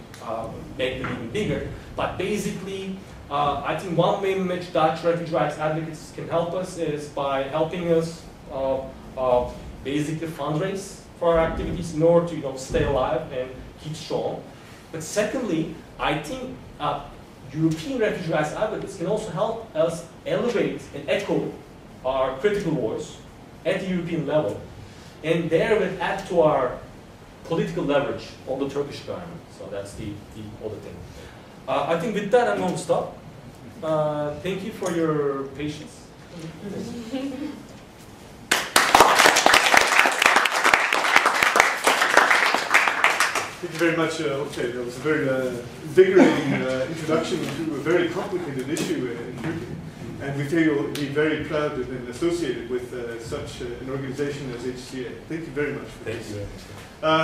make them even bigger. But basically, I think one way in which Dutch refugee rights advocates can help us is by helping us basically fundraise for our activities in order to stay alive and keep strong. But secondly, I think European refugee rights advocates can also help us elevate and echo our critical voice at the European level, and therewith add to our political leverage on the Turkish government. So that's the other thing. I think with that I'm going to stop. Thank you for your patience. Thank you very much, Oktay. That was a very invigorating introduction to a very complicated issue in Turkey. And we feel very proud to have been associated with such an organization as HCA. Thank you very much for this.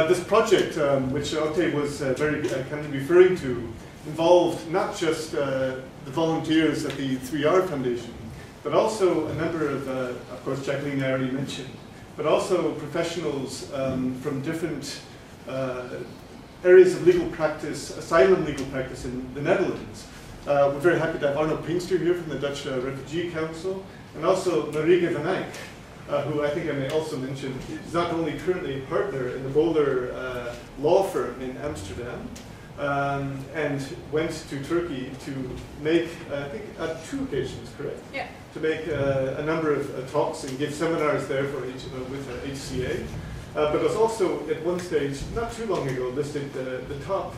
This project, which Oktay was very kind of referring to, involved not just the volunteers at the 3R Foundation, but also a number of course, Jacqueline already mentioned, but also professionals from different areas of legal practice, asylum legal practice in the Netherlands. We're very happy to have Arno Pinkster here from the Dutch Refugee Council, and also Marieke van Eyck, who I think I may also mention is not only currently a partner in the Bohler law firm in Amsterdam, and went to Turkey to make, I think, 2 occasions, correct? Yeah. to make a number of talks and give seminars there for with HCA. But was also at one stage, not too long ago, listed the top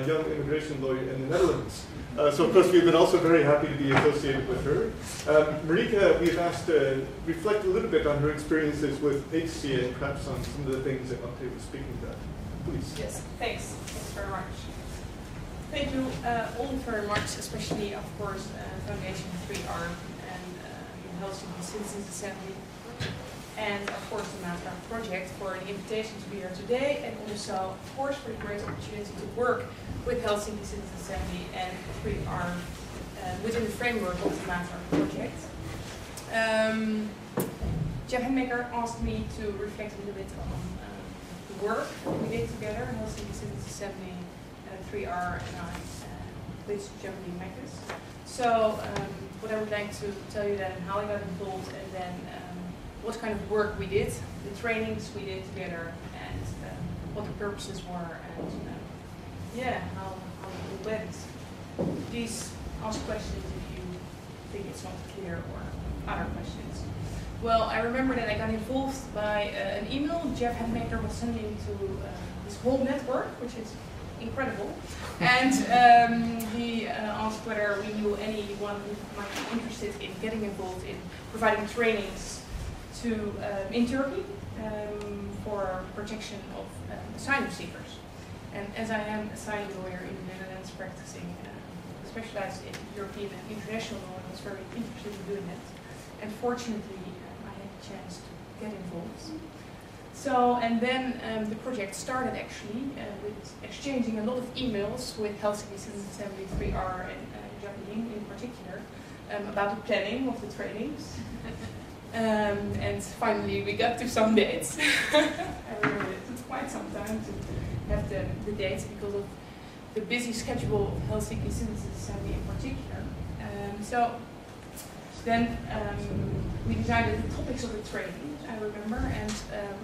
young immigration lawyer in the Netherlands. So of course we've been also very happy to be associated with her. Marieke, we've asked to reflect a little bit on her experiences with HCA and perhaps on some of the things that Oktay was speaking about. Please. Yes, thanks. Thanks very much. Thank you all very much, especially of course Foundation 3R and Helsinki Citizens Assemby. And of course the Master Project for the invitation to be here today, and also of course for the great opportunity to work with Helsinki Citizens Assemby and 3R within the framework of the Master Project. Jeff Handmaker asked me to reflect a little bit on the work we did together, Helsinki Citizens Assemby, 3R and I, with Germany Mackers. So what I would like to tell you then how I got involved, and then what kind of work we did, the trainings we did together, and what the purposes were, and yeah, how it went. Please ask questions if you think it's not clear, or other questions. Well, I remember that I got involved by an email Jeff Handmaker was sending to this whole network, which is incredible. And he asked whether we knew anyone who might be interested in getting involved in providing trainings to in Turkey for protection of asylum seekers. And as I am an asylum lawyer in the Netherlands, practicing specialized in European and international law, I was very interested in doing that. And fortunately, I had a chance to get involved. So, and then the project started actually with exchanging a lot of emails with Helsinki Citizens Assemby, 3R, and Jacqueline in particular about the planning of the trainings. And finally we got to some dates. I remember it took quite some time to have the dates because of the busy schedule of Helsinki Citizens Assemby in particular. So then we decided the topics of the training, I remember, and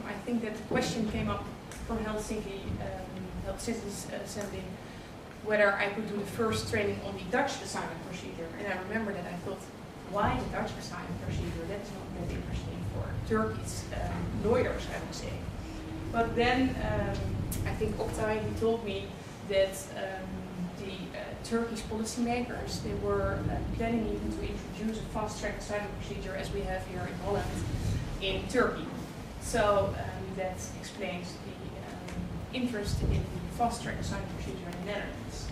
I think that the question came up from Helsinki Citizens Assemby whether I could do the first training on the Dutch asylum procedure. And I remember that I thought, why the Dutch asylum procedure? That is not that interesting for Turkish lawyers, I would say. But then I think Oktay, he told me that the Turkish policymakers, they were planning even to introduce a fast-track asylum procedure as we have here in Holland in Turkey. So that explains the interest in the fast-track asylum procedure in the Netherlands.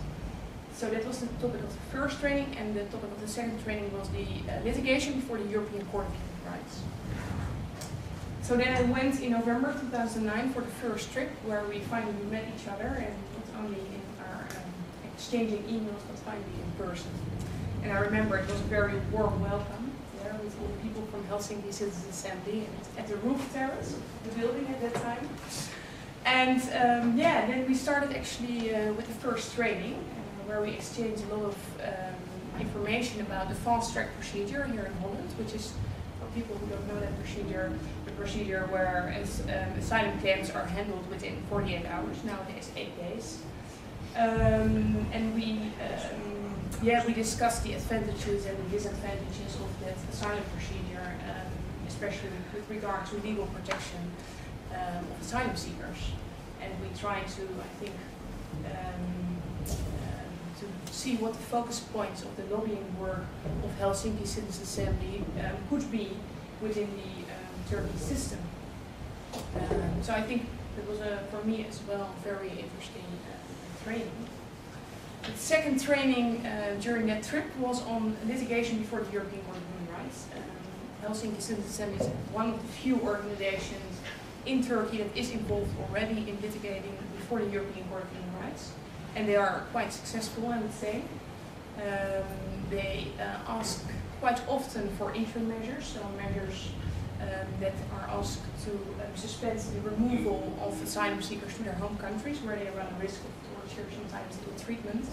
So that was the topic of the first training, and the topic of the second training was the litigation before the European Court of Human Rights. So then I went in November 2009 for the first trip, where we finally met each other, and not only in our exchanging emails, but finally in person. And I remember it was a very warm welcome there with all the people from Helsinki Citizens Assemby at the roof terrace of the building at that time. And yeah, then we started actually with the first training, where we exchanged a lot of information about the fast-track procedure here in Holland, which is, for people who don't know that procedure, the procedure where asylum claims are handled within 48 hours, nowadays 8 days. And we discussed the advantages and the disadvantages of that asylum procedure, especially with regard to legal protection of asylum seekers. And we tried to, I think, to see what the focus points of the lobbying work of Helsinki Citizens Assemby could be within the Turkish system. So I think it was, for me as well, very interesting training. The second training during that trip was on litigation before the European Court of Human Rights. Helsinki Citizens Assemby is one of the few organizations in Turkey that is involved already in litigating before the European Court of Human Rights. And they are quite successful, I would say. They ask quite often for interim measures, so measures that are asked to suspend the removal of asylum seekers to their home countries, where they run a risk of torture, sometimes ill treatment.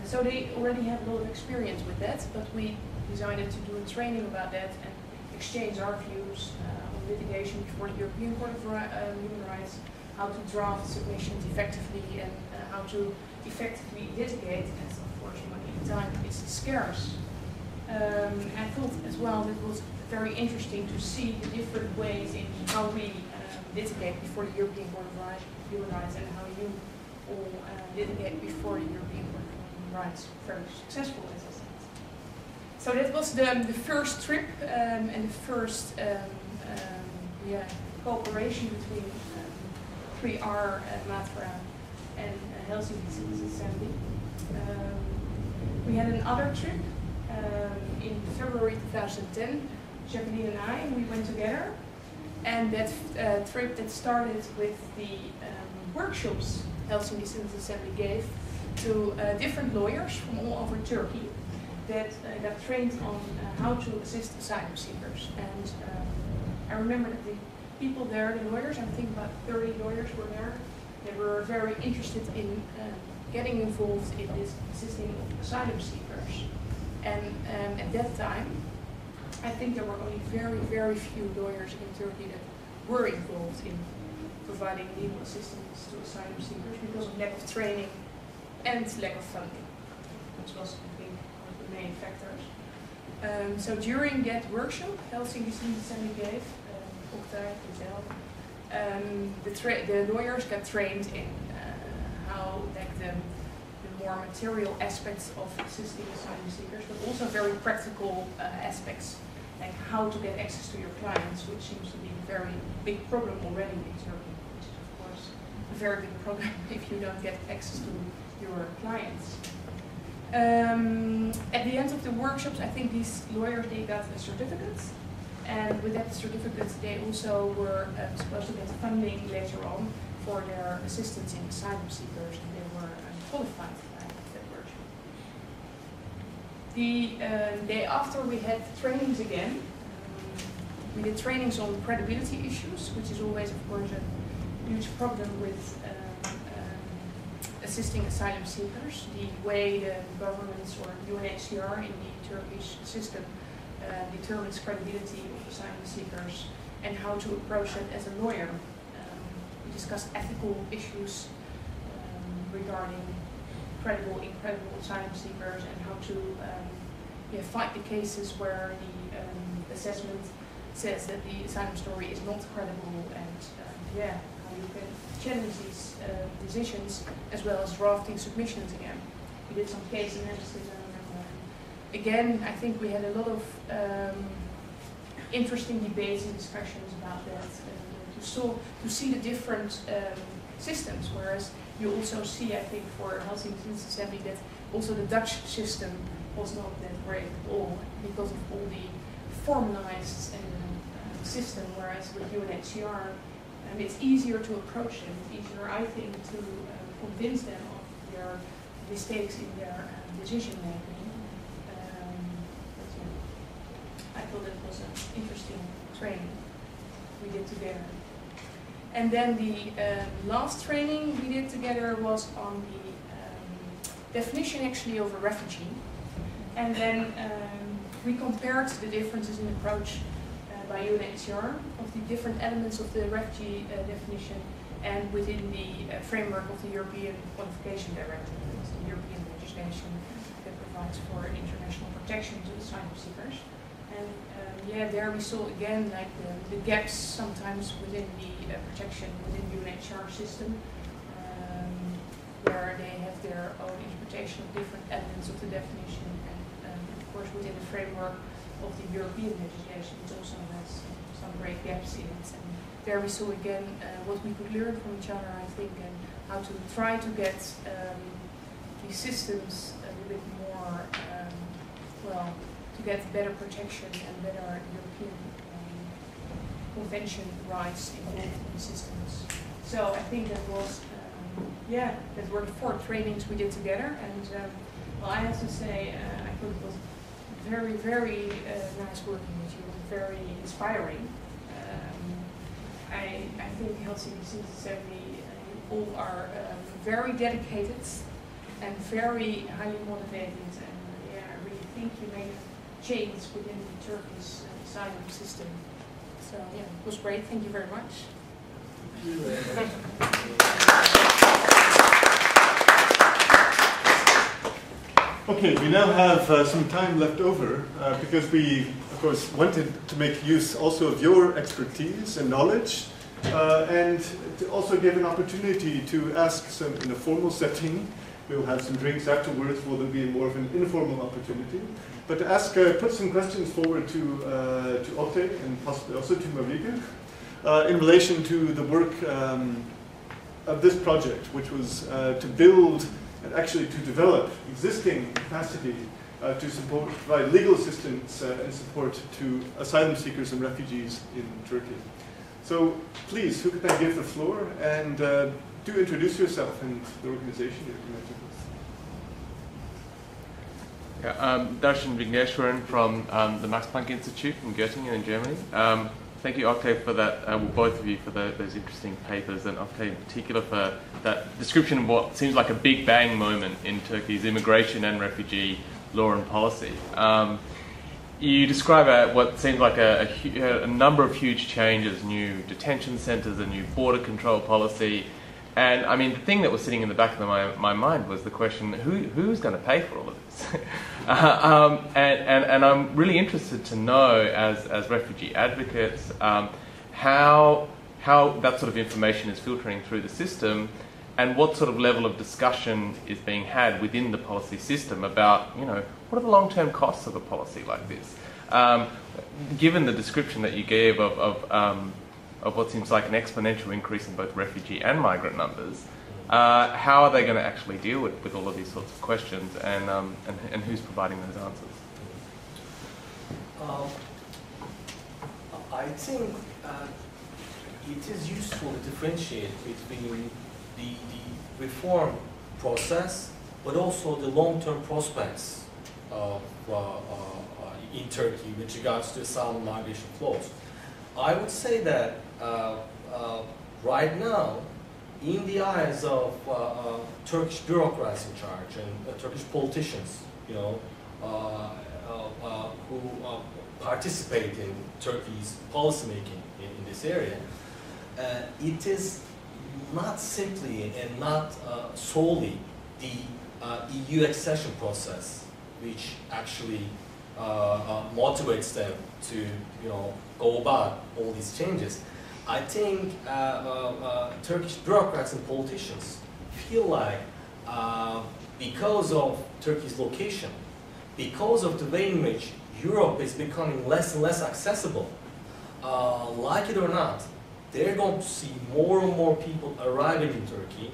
So they already have a lot of experience with that, but we decided to do a training about that and exchange our views on litigation before the European Court of Human Rights, how to draft submissions effectively, and how to effectively litigate, as unfortunately time is scarce I thought as well it was very interesting to see the different ways in how we litigate before the European Court of Human Rights and how you all litigate before the European Court of Human Rights. Very successful, as I said. So that was the first trip and the first cooperation between 3R, Matra, and Helsinki Citizens Assemby. We had another trip in February 2010. Jacqueline and I, we went together, and that trip that started with the workshops Helsinki Citizens Assemby gave to different lawyers from all over Turkey that got trained on how to assist asylum seekers. And I remember that the people there, the lawyers, I think about 30 lawyers were there, they were very interested in getting involved in this assisting of asylum seekers. And at that time, I think there were only very, very few lawyers in Turkey that were involved in providing legal assistance to asylum seekers because of lack of training and lack of funding, which was, I think, one of the main factors. So during that workshop, Helsinki Citizens Assemby gave, Oktay Durukan, the lawyers got trained in how, like, the more material aspects of assisting asylum seekers, but also very practical aspects, like how to get access to your clients, which seems to be a very big problem already in Turkey, which is of course a very big problem if you don't get access to your clients. At the end of the workshops, I think these lawyers, they got a certificate, and with that certificate they also were supposed to get funding later on for their assistance in asylum seekers, and they were qualified. The day after we had trainings again. We did trainings on credibility issues, which is always, of course, a huge problem with assisting asylum seekers. The way the governments or UNHCR in the Turkish system determines credibility of asylum seekers and how to approach it as a lawyer. We discussed ethical issues regarding credible, incredible asylum seekers and how to fight the cases where the assessment says that the asylum story is not credible, and how you can challenge these decisions as well as drafting submissions again. We did some case analysis, I remember. Again, I think we had a lot of interesting debates and discussions about that, to see the different systems, whereas you also see, I think, for Helsinki Citizens Assemby that also the Dutch system was not that great at all because of all the formalized system, whereas with UNHCR, it's easier to approach them. It's easier, I think, to convince them of their mistakes in their decision making. I thought it was an interesting training we did together. And then the last training we did together was on the definition actually of a refugee. And then we compared the differences in approach by UNHCR of the different elements of the refugee definition and within the framework of the European Qualification Directive, the European legislation that provides for international protection to asylum seekers. And there we saw again like the gaps sometimes within the protection within the UNHCR system, where they have their own interpretation of different elements of the definition, and of course within the framework of the European legislation, which also has some great gaps in it. And there we saw again what we could learn from each other, I think, and how to try to get these systems a little bit more, to get better protection and better European convention rights involved in the systems. So I think that was, that were the 4 trainings we did together. And I have to say, I thought it was very, very nice working with you, very inspiring. I think Helsinki Citizens Assemby, all are very dedicated and very highly motivated, and I really think you made a change within the Turkish asylum system. So it was great. Thank you very much. Okay, we now have some time left over because we, of course, wanted to make use also of your expertise and knowledge and to also give an opportunity to ask some in a formal setting. We'll have some drinks afterwards, will there be more of an informal opportunity. But to ask, put some questions forward to Oktay and possibly also to Marieke in relation to the work of this project, which was to build and actually to develop existing capacity to support, provide legal assistance and support to asylum seekers and refugees in Turkey. So please, who could I give the floor? And do introduce yourself and the organization you're connected with. Yeah, Darshan Vigneshwaran from the Max Planck Institute in Göttingen in Germany. Thank you, Oktay, for that, well, both of you for those interesting papers, and Oktay in particular for that description of what seems like a big bang moment in Turkey's immigration and refugee law and policy. You describe what seems like a number of huge changes, new detention centres, a new border control policy, and I mean the thing that was sitting in the back of my mind was the question, who's going to pay for all of this? And I'm really interested to know, as refugee advocates, how that sort of information is filtering through the system, and what sort of level of discussion is being had within the policy system about, you know, what are the long-term costs of a policy like this? Given the description that you gave of what seems like an exponential increase in both refugee and migrant numbers, how are they going to actually deal with all of these sorts of questions, and who's providing those answers? I think it is useful to differentiate between the reform process, but also the long-term prospects of, in Turkey with regards to asylum and migration flows. I would say that right now, in the eyes of Turkish bureaucrats in charge and Turkish politicians, you know, who participate in Turkey's policymaking in this area, it is not simply and not solely the EU accession process which actually motivates them to, you know, go about all these changes. I think Turkish bureaucrats and politicians feel like because of Turkey's location, because of the way in which Europe is becoming less and less accessible, like it or not, they're going to see more and more people arriving in Turkey,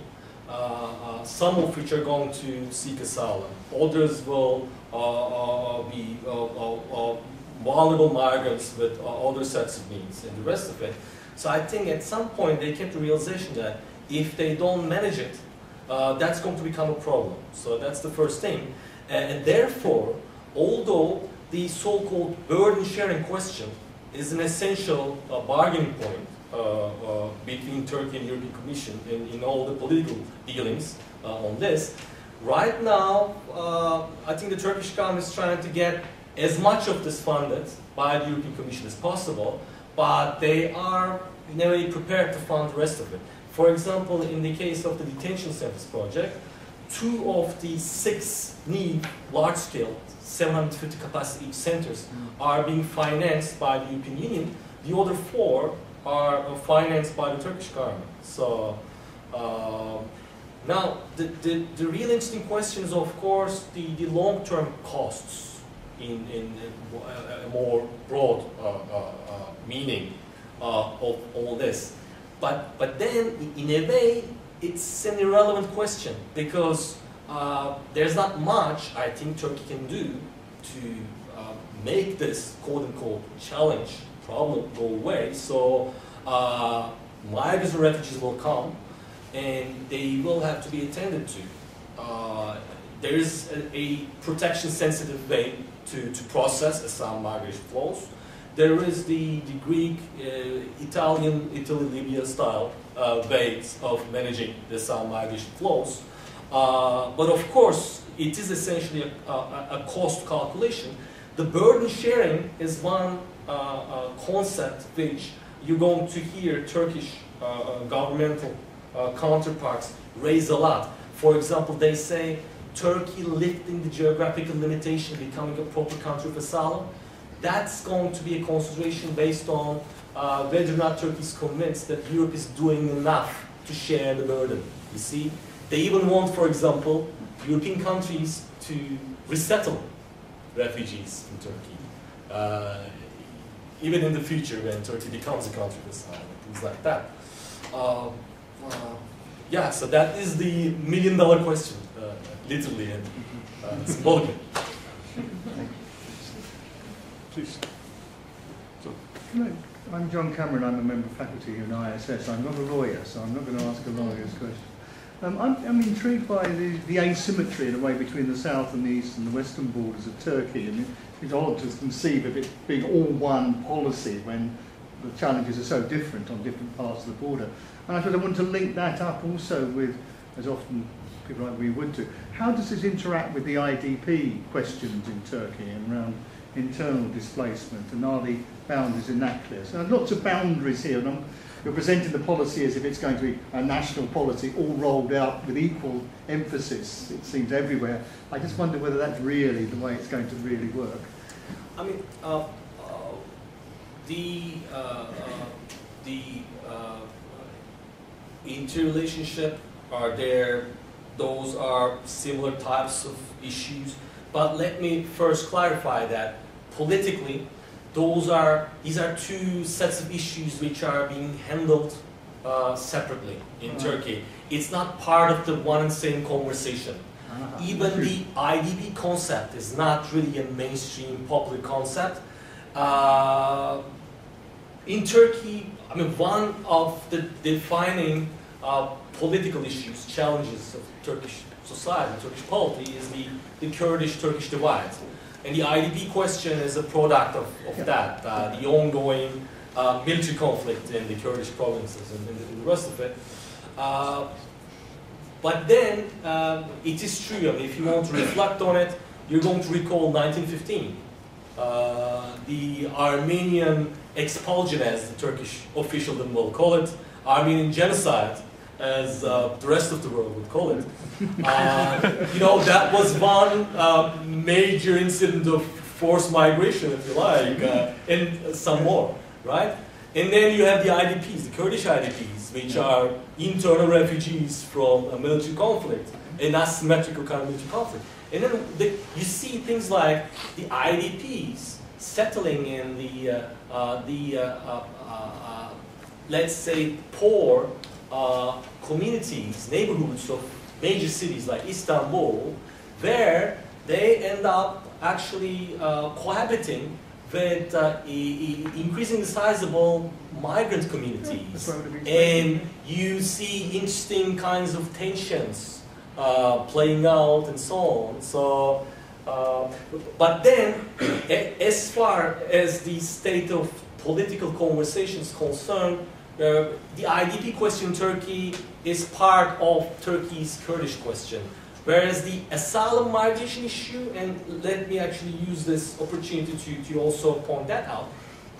some of which are going to seek asylum. Others will be vulnerable migrants with other sets of needs and the rest of it. So I think at some point they came to the realization that if they don't manage it, that's going to become a problem. So that's the first thing. And therefore, although the so-called burden sharing question is an essential bargaining point between Turkey and European Commission in all the political dealings on this, right now, I think the Turkish government is trying to get as much of this funded by the European Commission as possible, but they are in a way prepared to fund the rest of it. For example, in the case of the detention centers project, 2 of the 6 new large-scale 750 capacity each centers are being financed by the European Union. The other 4 are financed by the Turkish government. So now the real interesting question is, of course, the long-term costs in a more broad meaning of all this. But then, in a way, it's an irrelevant question because there's not much I think Turkey can do to make this quote-unquote challenge problem go away. So migrants and refugees will come and they will have to be attended to. There is a protection-sensitive way to process asylum migration flows. There is the Greek, Italy-Libya style ways of managing the asylum migration flows. But of course, it is essentially a cost calculation. The burden sharing is one concept which you're going to hear Turkish governmental counterparts raise a lot. For example, they say Turkey lifting the geographical limitation, becoming a proper country of asylum, that's going to be a consideration based on whether or not Turkey is convinced that Europe is doing enough to share the burden. You see, they even want, for example, European countries to resettle refugees in Turkey, even in the future when Turkey becomes a country of asylum, things like that. Yeah, so that is the million-dollar question, literally and symbolically. Please. So. I'm John Cameron, I'm a member of faculty here in ISS. I'm not a lawyer, so I'm not going to ask a lawyer's question. I'm intrigued by the asymmetry in a way between the south and the east and the western borders of Turkey. I mean, it's odd to conceive of it being all one policy when the challenges are so different on different parts of the border. And I suppose I want to link that up also with, as often people like we would do, how does this interact with the IDP questions in Turkey and around internal displacement, and are the boundaries in that clear? So lots of boundaries here, and you're presenting the policy as if it's going to be a national policy all rolled out with equal emphasis, it seems, everywhere. I just wonder whether that's really the way it's going to really work. I mean, the interrelationship are there, those are similar types of issues, but let me first clarify that politically, these are two sets of issues which are being handled separately in Turkey. It's not part of the one and same conversation. Even the IDP concept is not really a mainstream popular concept. In Turkey, I mean, one of the defining political issues, challenges of Turkish society, Turkish polity, is the Kurdish-Turkish divide. And the IDP question is a product of that, the ongoing military conflict in the Kurdish provinces and the rest of it. But then, it is true, I mean, if you want to reflect on it, you're going to recall 1915. The Armenian expulsion, as the Turkish officialdom will call it, Armenian genocide, as the rest of the world would call it. You know, that was one major incident of forced migration, if you like, and some more, right? And then you have the IDPs, the Kurdish IDPs, which are internal refugees from a military conflict, an asymmetrical kind of military conflict. And then you see things like the IDPs settling in let's say, poor communities, neighborhoods of major cities like Istanbul, where they end up actually cohabiting with increasingly sizable migrant communities. And you see interesting kinds of tensions playing out and so on. So, but then, as far as the state of political conversation is concerned, the IDP question in Turkey is part of Turkey's Kurdish question. Whereas the asylum migration issue, and let me actually use this opportunity to also point that out,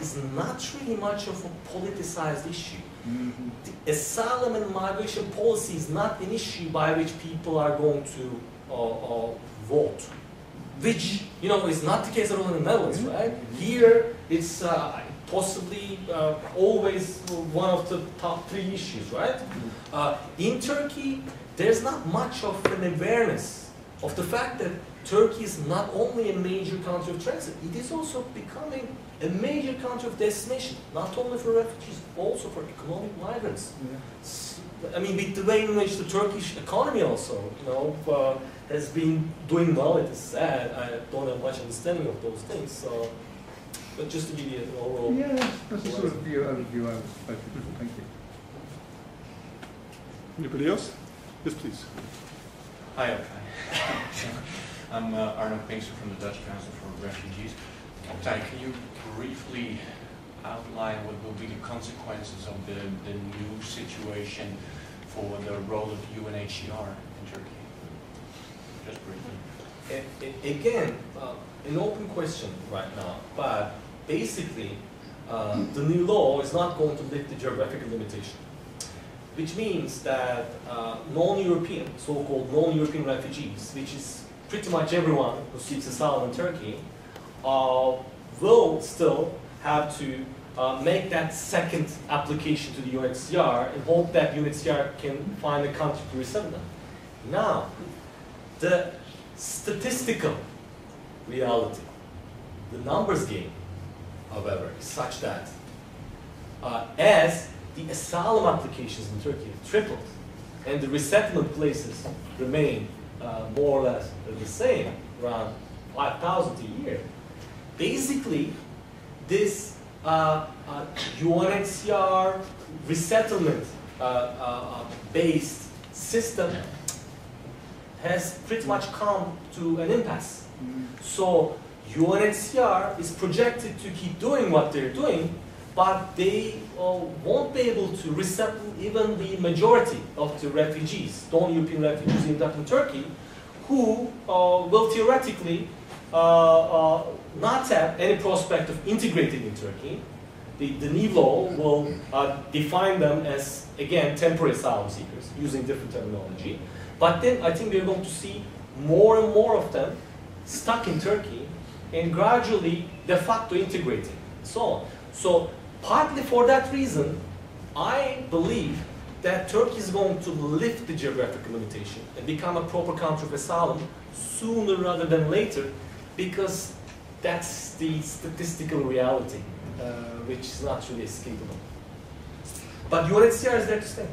is not really much of a politicized issue. Mm-hmm. The asylum and migration policy is not an issue by which people are going to vote. Which, you know, is not the case at all in the Netherlands, right? Here, it's possibly always one of the top 3 issues, right? In Turkey, there's not much of an awareness of the fact that Turkey is not only a major country of transit, it is also becoming a major country of destination, not only for refugees, also for economic migrants. Yeah. I mean, with the way in which the Turkish economy also, you know, has been doing well, it is sad. I don't have much understanding of those things. So, but just to give you an overall. Yeah, that's a sort of overview I was hoping for. Thank you. Anybody else? Yes, please. Hi, Oktay. I'm Arno Pinkster from the Dutch Council for Refugees. Oktay, can you briefly outline what will be the consequences of the new situation for the role of UNHCR in Turkey? Just briefly. Again, an open question right now, but basically, the new law is not going to lift the geographical limitation. which means that non-European, so-called non-European refugees, which is pretty much everyone who seeks asylum in Turkey, will still have to make that second application to the UNHCR and hope that UNHCR can find a country to resettle them. Now, the statistical reality, the numbers game, however, is such that as the asylum applications in Turkey tripled and the resettlement places remain more or less the same, around 5,000 a year, basically this UNHCR resettlement based system has pretty much come to an impasse. So UNHCR is projected to keep doing what they're doing, but they won't be able to resettle even the majority of the refugees, non-European refugees in Turkey, who will theoretically not have any prospect of integrating in Turkey. The new law will define them as, again, temporary asylum seekers, using different terminology. But then I think we're going to see more and more of them stuck in Turkey and gradually de facto integrating and so on. So partly for that reason, I believe that Turkey is going to lift the geographical limitation and become a proper country of asylum sooner rather than later, because that's the statistical reality, which is not really escapable. But UNHCR is there to stay.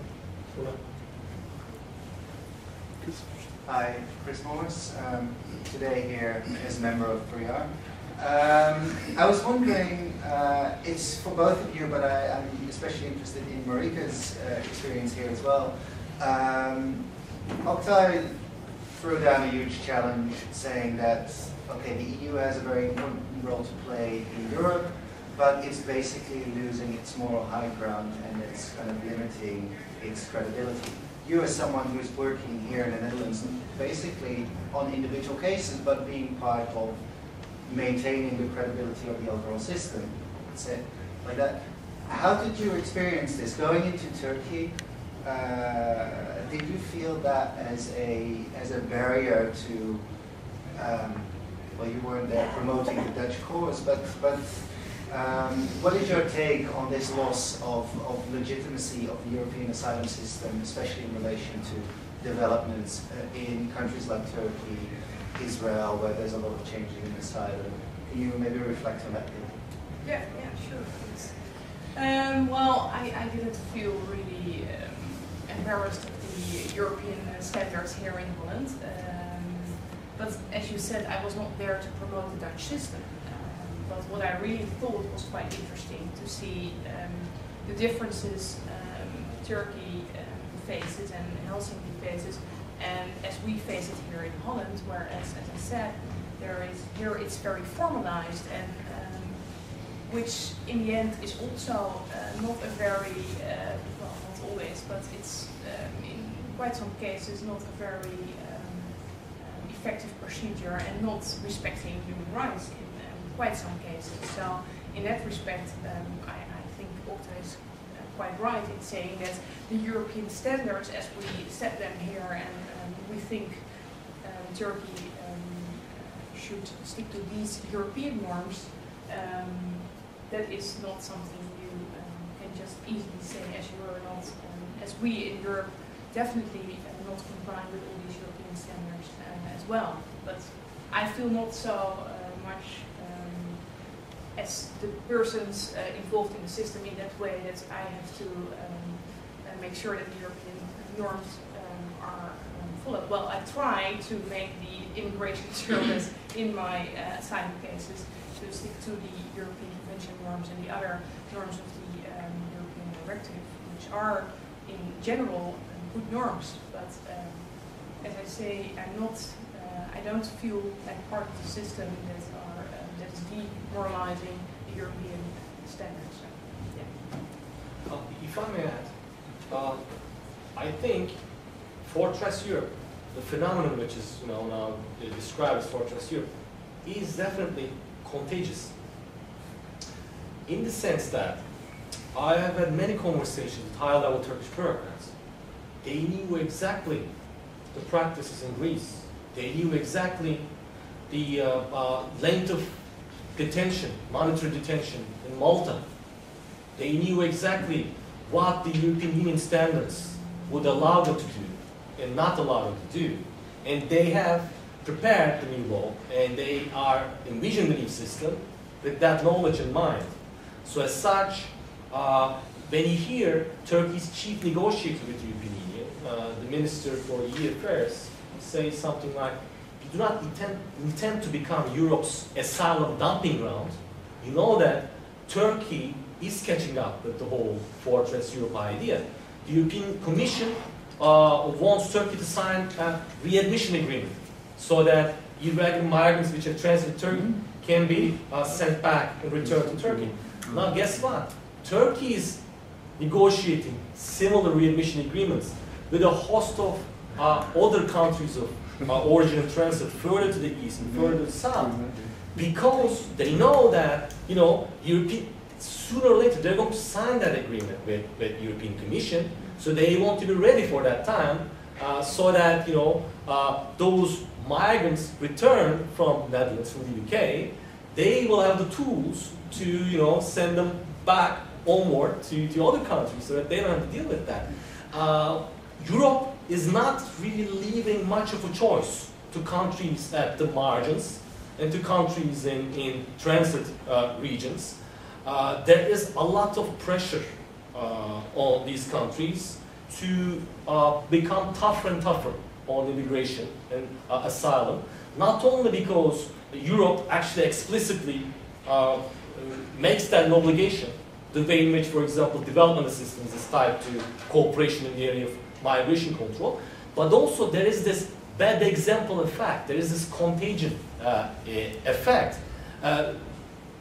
Hi, Chris Morris, today here as a member of 3R. I was wondering, it's for both of you, but I'm especially interested in Marieke's experience here as well. Oktay threw down a huge challenge saying that, okay, the EU has a very important role to play in Europe, but it's basically losing its moral high ground and it's kind of limiting its credibility. You as someone who's working here in the Netherlands, basically on individual cases, but being part of maintaining the credibility of the overall system, let's say, like that. How did you experience this? Going into Turkey, did you feel that as a barrier to, well, you weren't there promoting the Dutch cause, but what is your take on this loss of legitimacy of the European asylum system, especially in relation to developments in countries like Turkey, Israel, where there's a lot of changing in asylum? Can you maybe reflect on that? Yeah, sure. Well, I didn't feel really embarrassed of the European standards here in Holland. But as you said, I was not there to promote the Dutch system. But what I really thought was quite interesting to see the differences Turkey faces and Helsinki faces, and as we face it here in Holland, whereas, as I said, here it's very formalized, and which in the end is also not a very, well, not always, but it's in quite some cases not a very effective procedure and not respecting human rights in quite some cases. So in that respect, I think Oktay is quite right in saying that the European standards, as we set them here, and we think Turkey should stick to these European norms, that is not something you can just easily say as you are not, as we in Europe definitely not complying with all these European standards as well. But I feel not so much as the persons involved in the system in that way that I have to make sure that the European norms are followed. Well, I try to make the immigration service in my asylum cases to stick to the European Convention norms and the other norms of the European Directive, which are in general good norms. But as I say, I don't feel like part of the system that is demoralizing the European standards. So, yeah. If I may add, I think Fortress Europe, the phenomenon which is now described as Fortress Europe, is definitely contagious. In the sense that I have had many conversations with high-level Turkish bureaucrats they knew exactly the practices in Greece. They knew exactly the length of detention, monetary detention in Malta. They knew exactly what the European Union standards would allow them to do and not allow them to do. And they have prepared the new law, and they are envisioning the new system with that knowledge in mind. So as such, when you hear Turkey's chief negotiator with the European Union, the Minister for EU Affairs, say something like, "You do not intend to become Europe's asylum dumping ground. You know that Turkey is catching up with the whole Fortress Europe idea. The European Commission wants Turkey to sign a readmission agreement so that irregular migrants which have transited Turkey can be sent back and returned to Turkey." Now guess what? Turkey is negotiating similar readmission agreements with a host of other countries of origin and transit further to the east and further to the south, because they know that, you know, sooner or later they're going to sign that agreement with European Commission, so they want to be ready for that time, so that, you know, those migrants return from Netherlands, from the UK, they will have the tools to, you know, send them back onward to other countries so that they don't have to deal with that. Europe is not really leaving much of a choice to countries at the margins and to countries in transit regions. There is a lot of pressure on these countries to become tougher and tougher on immigration and asylum, not only because Europe actually explicitly makes that an obligation, the way in which, for example, development assistance is tied to cooperation in the area of migration control, but also there is this bad example effect, there is this contagion effect,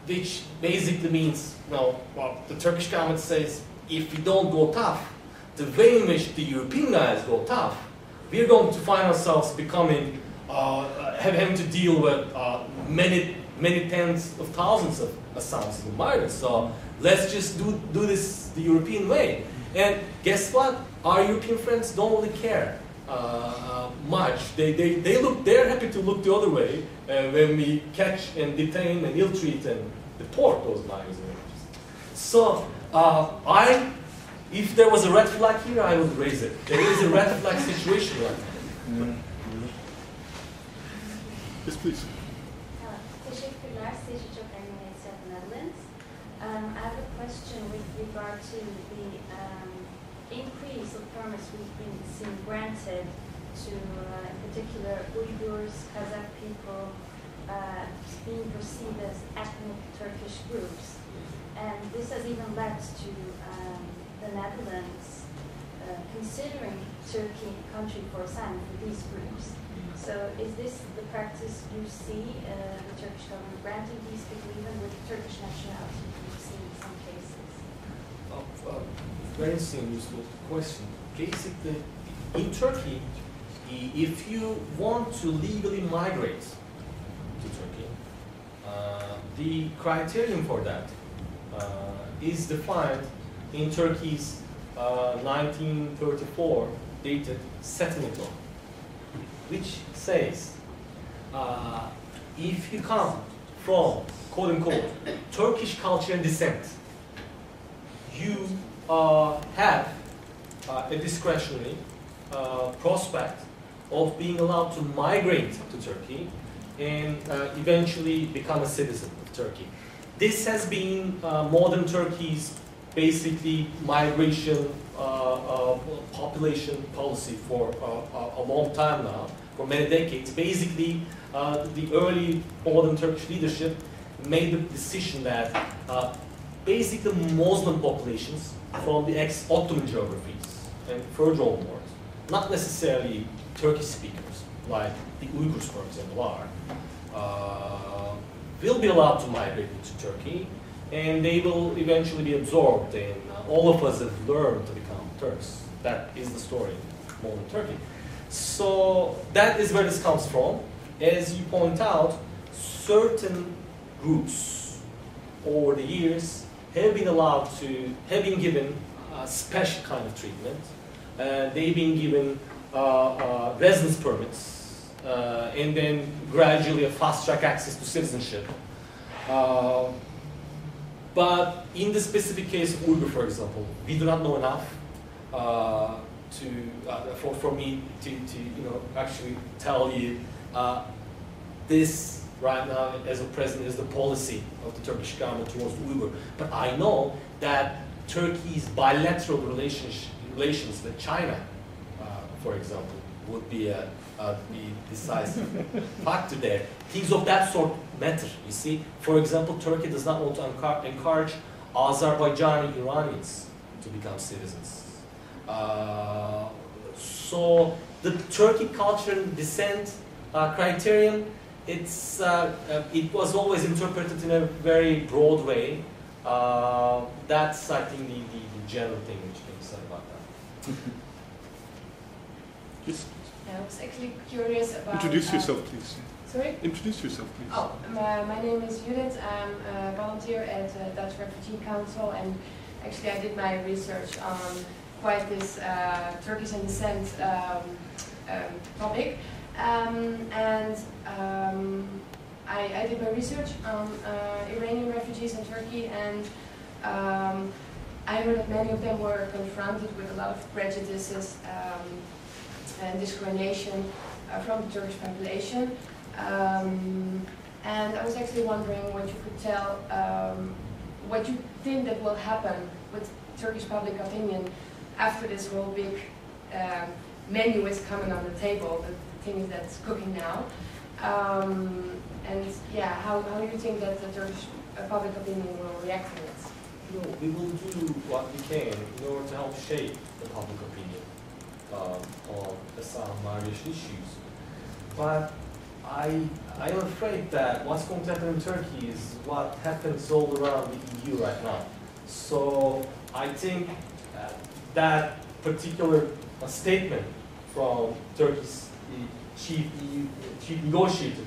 which basically means, you know, well, the Turkish government says, if we don't go tough, the way in which the European guys go tough, we're going to find ourselves becoming, having to deal with many tens of thousands of asylums and migrants. So let's just do this the European way. And guess what? Our European friends don't really care much. They're happy to look the other way when we catch and detain and ill-treat and deport those migrants. So if there was a red flag here, I would raise it. There is a red flag situation right now. Yes, please. Teşekkürler. Sejhi çok Netherlands. I have a question with regard to the increase of permits we've been seeing granted to, in particular, Uyghurs, Kazakh people, being perceived as ethnic Turkish groups. And this has even led to the Netherlands considering Turkey a country for asylum for these groups. So is this the practice you see, the Turkish government granting these people even with Turkish nationality? We've seen in some cases. Very interesting, useful question. Basically, in Turkey, if you want to legally migrate to Turkey, the criterion for that is defined in Turkey's 1934 dated settlement law, which says if you come from, quote-unquote, Turkish culture and descent, you have a discretionary prospect of being allowed to migrate to Turkey and eventually become a citizen of Turkey. This has been modern Turkey's basically migration population policy for a long time now, for many decades. Basically, the early modern Turkish leadership made the decision that basically Muslim populations from the ex-Ottoman geographies and further onward, not necessarily Turkish speakers, like the Uyghurs, for example, are, will be allowed to migrate into Turkey, and they will eventually be absorbed, and all of us have learned to become Turks. That is the story of modern Turkey. So that is where this comes from. As you point out, certain groups over the years have been allowed to, have been given a special kind of treatment, they've been given residence permits, and then gradually a fast-track access to citizenship. But in the specific case of Uyghur, for example, we do not know enough for me to actually tell you this right now as a president is the policy of the Turkish government towards Uyghur. But I know that Turkey's bilateral relations with China, for example, would be a decisive factor there. Things of that sort matter, you see. For example, Turkey does not want to encourage Azerbaijani Iranians to become citizens. So the Turkic culture and descent criterion, it was always interpreted in a very broad way. That's, I think, the general thing which can be said about that. Yes. I was actually curious about... Introduce yourself, please. Sorry? Introduce yourself, please. Oh, my name is Judith. I'm a volunteer at Dutch Refugee Council, and actually I did my research on quite this Turkish and descent topic. I did my research on Iranian refugees in Turkey, and I heard that many of them were confronted with a lot of prejudices and discrimination from the Turkish population. And I was actually wondering what you could tell, what you think that will happen with Turkish public opinion after this whole big menu is coming on the table, the things that's cooking now. And yeah, how do you think that the Turkish public opinion will react to it? We will do what we can in order to help shape the public opinion on asylum migration issues. But I am afraid that what's going to happen in Turkey is what happens all around the EU right now. So I think that particular statement from Turkey's chief negotiator,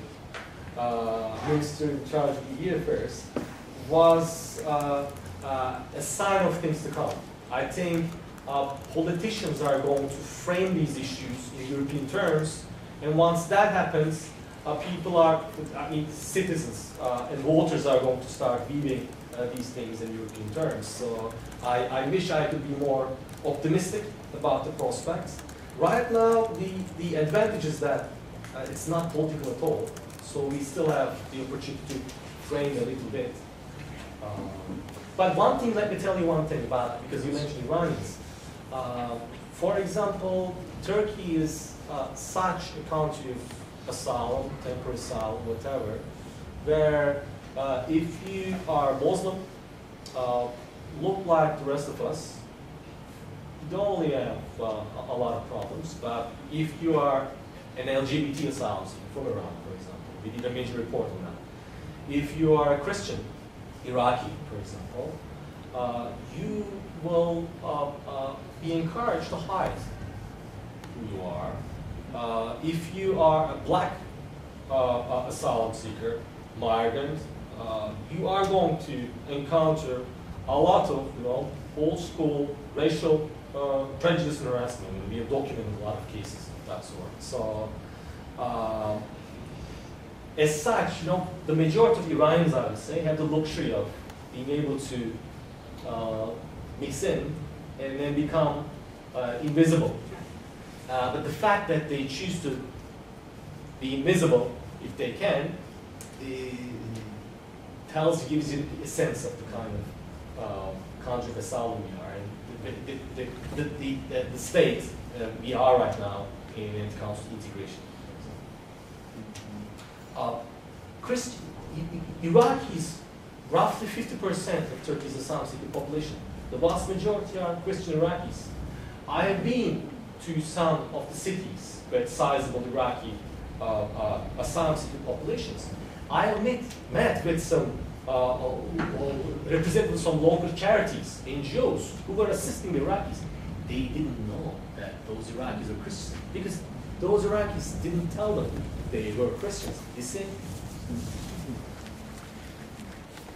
minister in charge of EU affairs, was a sign of things to come. I think politicians are going to frame these issues in European terms, and once that happens, citizens and voters are going to start viewing these things in European terms. So I wish I could be more optimistic about the prospects. Right now, the advantage is that it's not political at all, so we still have the opportunity to frame a little bit. But one thing, let me tell you one thing about it, because you mentioned Iranians. For example, Turkey is such a country of asylum, temporary asylum, whatever, where if you are Muslim, look like the rest of us, you don't only have a lot of problems, but if you are an LGBT asylum seeker from Iran, for example, we did a major report on that. If you are a Christian, Iraqi, for example, you will be encouraged to hide who you are. If you are a black asylum seeker, migrant, you are going to encounter a lot of old school racial prejudice and harassment. We have documented a lot of cases of that sort. So, as such, the majority of Iranians, I would say, have the luxury of being able to mix in and then become invisible. But the fact that they choose to be invisible, if they can, gives you a sense of the kind of country of asylum we are, and the state we are right now when it comes to integration. Iraqis, roughly 50% of Turkey's asylum seeker population. The vast majority are Christian Iraqis. I have been to some of the cities where sizable Iraqi asylum seeker populations. I have met with some representatives from local charities, NGOs, who were assisting the Iraqis. They didn't know that those Iraqis were Christians because those Iraqis didn't tell them they were Christians. You see?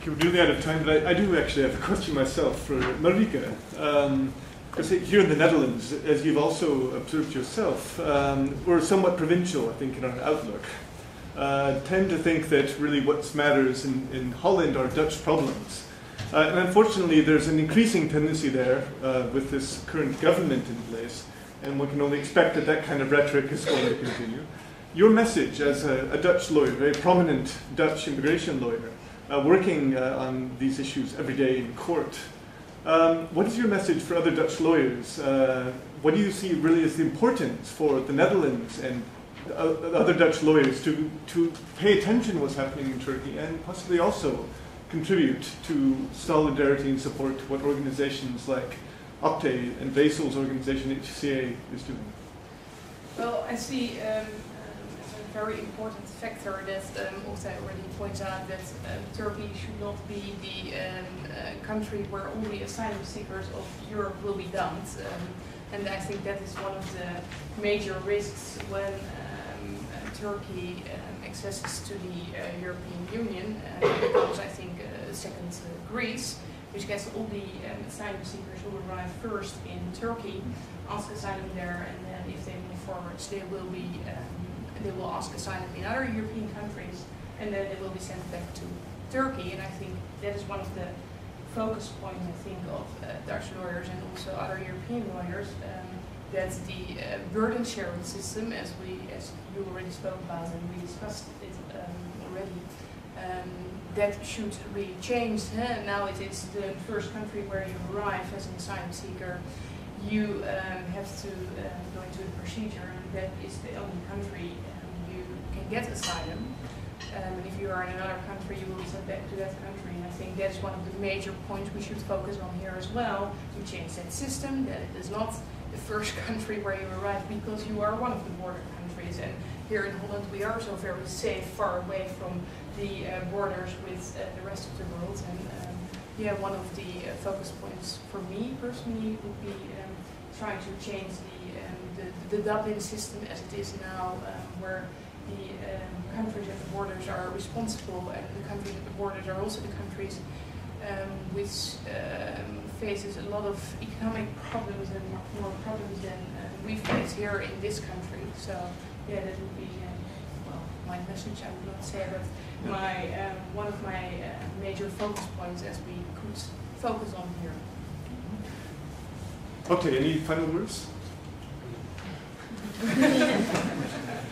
Okay, we're nearly out of time, but I do actually have a question myself for Marieke. Because here in the Netherlands, as you've also observed yourself, we're somewhat provincial, I think, in our outlook. Tend to think that really what matters in Holland are Dutch problems. And unfortunately, there's an increasing tendency there with this current government in place, and one can only expect that that kind of rhetoric is going to continue. Your message as a Dutch lawyer, very prominent Dutch immigration lawyer, working on these issues every day in court, what is your message for other Dutch lawyers? What do you see really as the importance for the Netherlands and other Dutch lawyers to pay attention to what's happening in Turkey and possibly also contribute to solidarity and support what organizations like Oktay and Vesel's organization HCA is doing? Well, I see as a very important factor that Oktay already points out that Turkey should not be the country where all the asylum seekers of Europe will be dumped. And I think that is one of the major risks when Turkey accesses to the European Union, because I think second Greece, which gets all the asylum seekers who arrive first in Turkey, ask asylum there, and then if they move forwards, they will ask asylum in other European countries, and then they will be sent back to Turkey. And I think that is one of the focus points, I think, of Dutch lawyers and also other European lawyers. That's the burden sharing system, as you already spoke about and we discussed it already. That should really change. Now it is the first country where you arrive as an asylum seeker. You have to go into a procedure, and that is the only country you can get asylum. And if you are in another country, you will be sent back to that country. And I think that's one of the major points we should focus on here as well, to change that system, that it is not the first country where you arrive because you are one of the border countries. And here in Holland we are so very safe, far away from the borders with the rest of the world. And yeah, one of the focus points for me personally would be trying to change the Dublin system as it is now, where the countries at the borders are responsible, and the countries at the borders are also the countries which faces a lot of economic problems and more problems than we face here in this country. So yeah, that would be well, my message, I would not say, but my one of my major focus points as we could focus on here. Okay, any final words?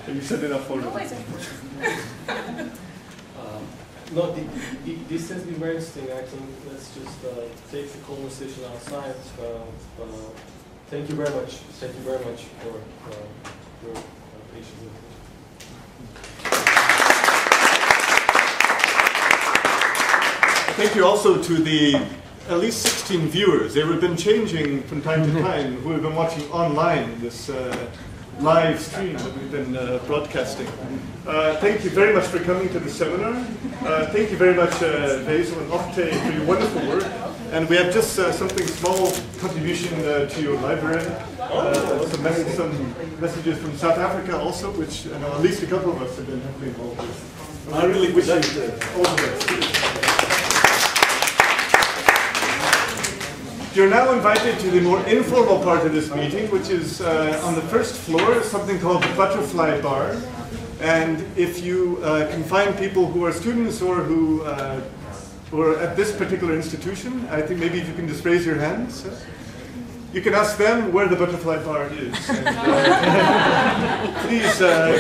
You said enough for No, this has been very interesting. I think let's just take the conversation outside. Thank you very much. Thank you very much for your patience. Thank you also to the at least 16 viewers. They have been changing from time to time, who have been watching online this live stream that we've been broadcasting. Thank you very much for coming to the seminar. Thank you very much, Vesel and Oktay, for your wonderful work. And we have just something small contribution to your library. Some messages from South Africa also, which at least a couple of us have been heavily involved with. And I really wish you all the best. You're now invited to the more informal part of this meeting, which is on the first floor, something called the Butterfly Bar. And if you can find people who are students or who are at this particular institution, I think maybe if you can just raise your hands. You can ask them where the Butterfly Bar is. And, please, I'm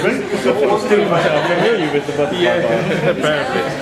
familiar with the Butterfly Bar. Apparently.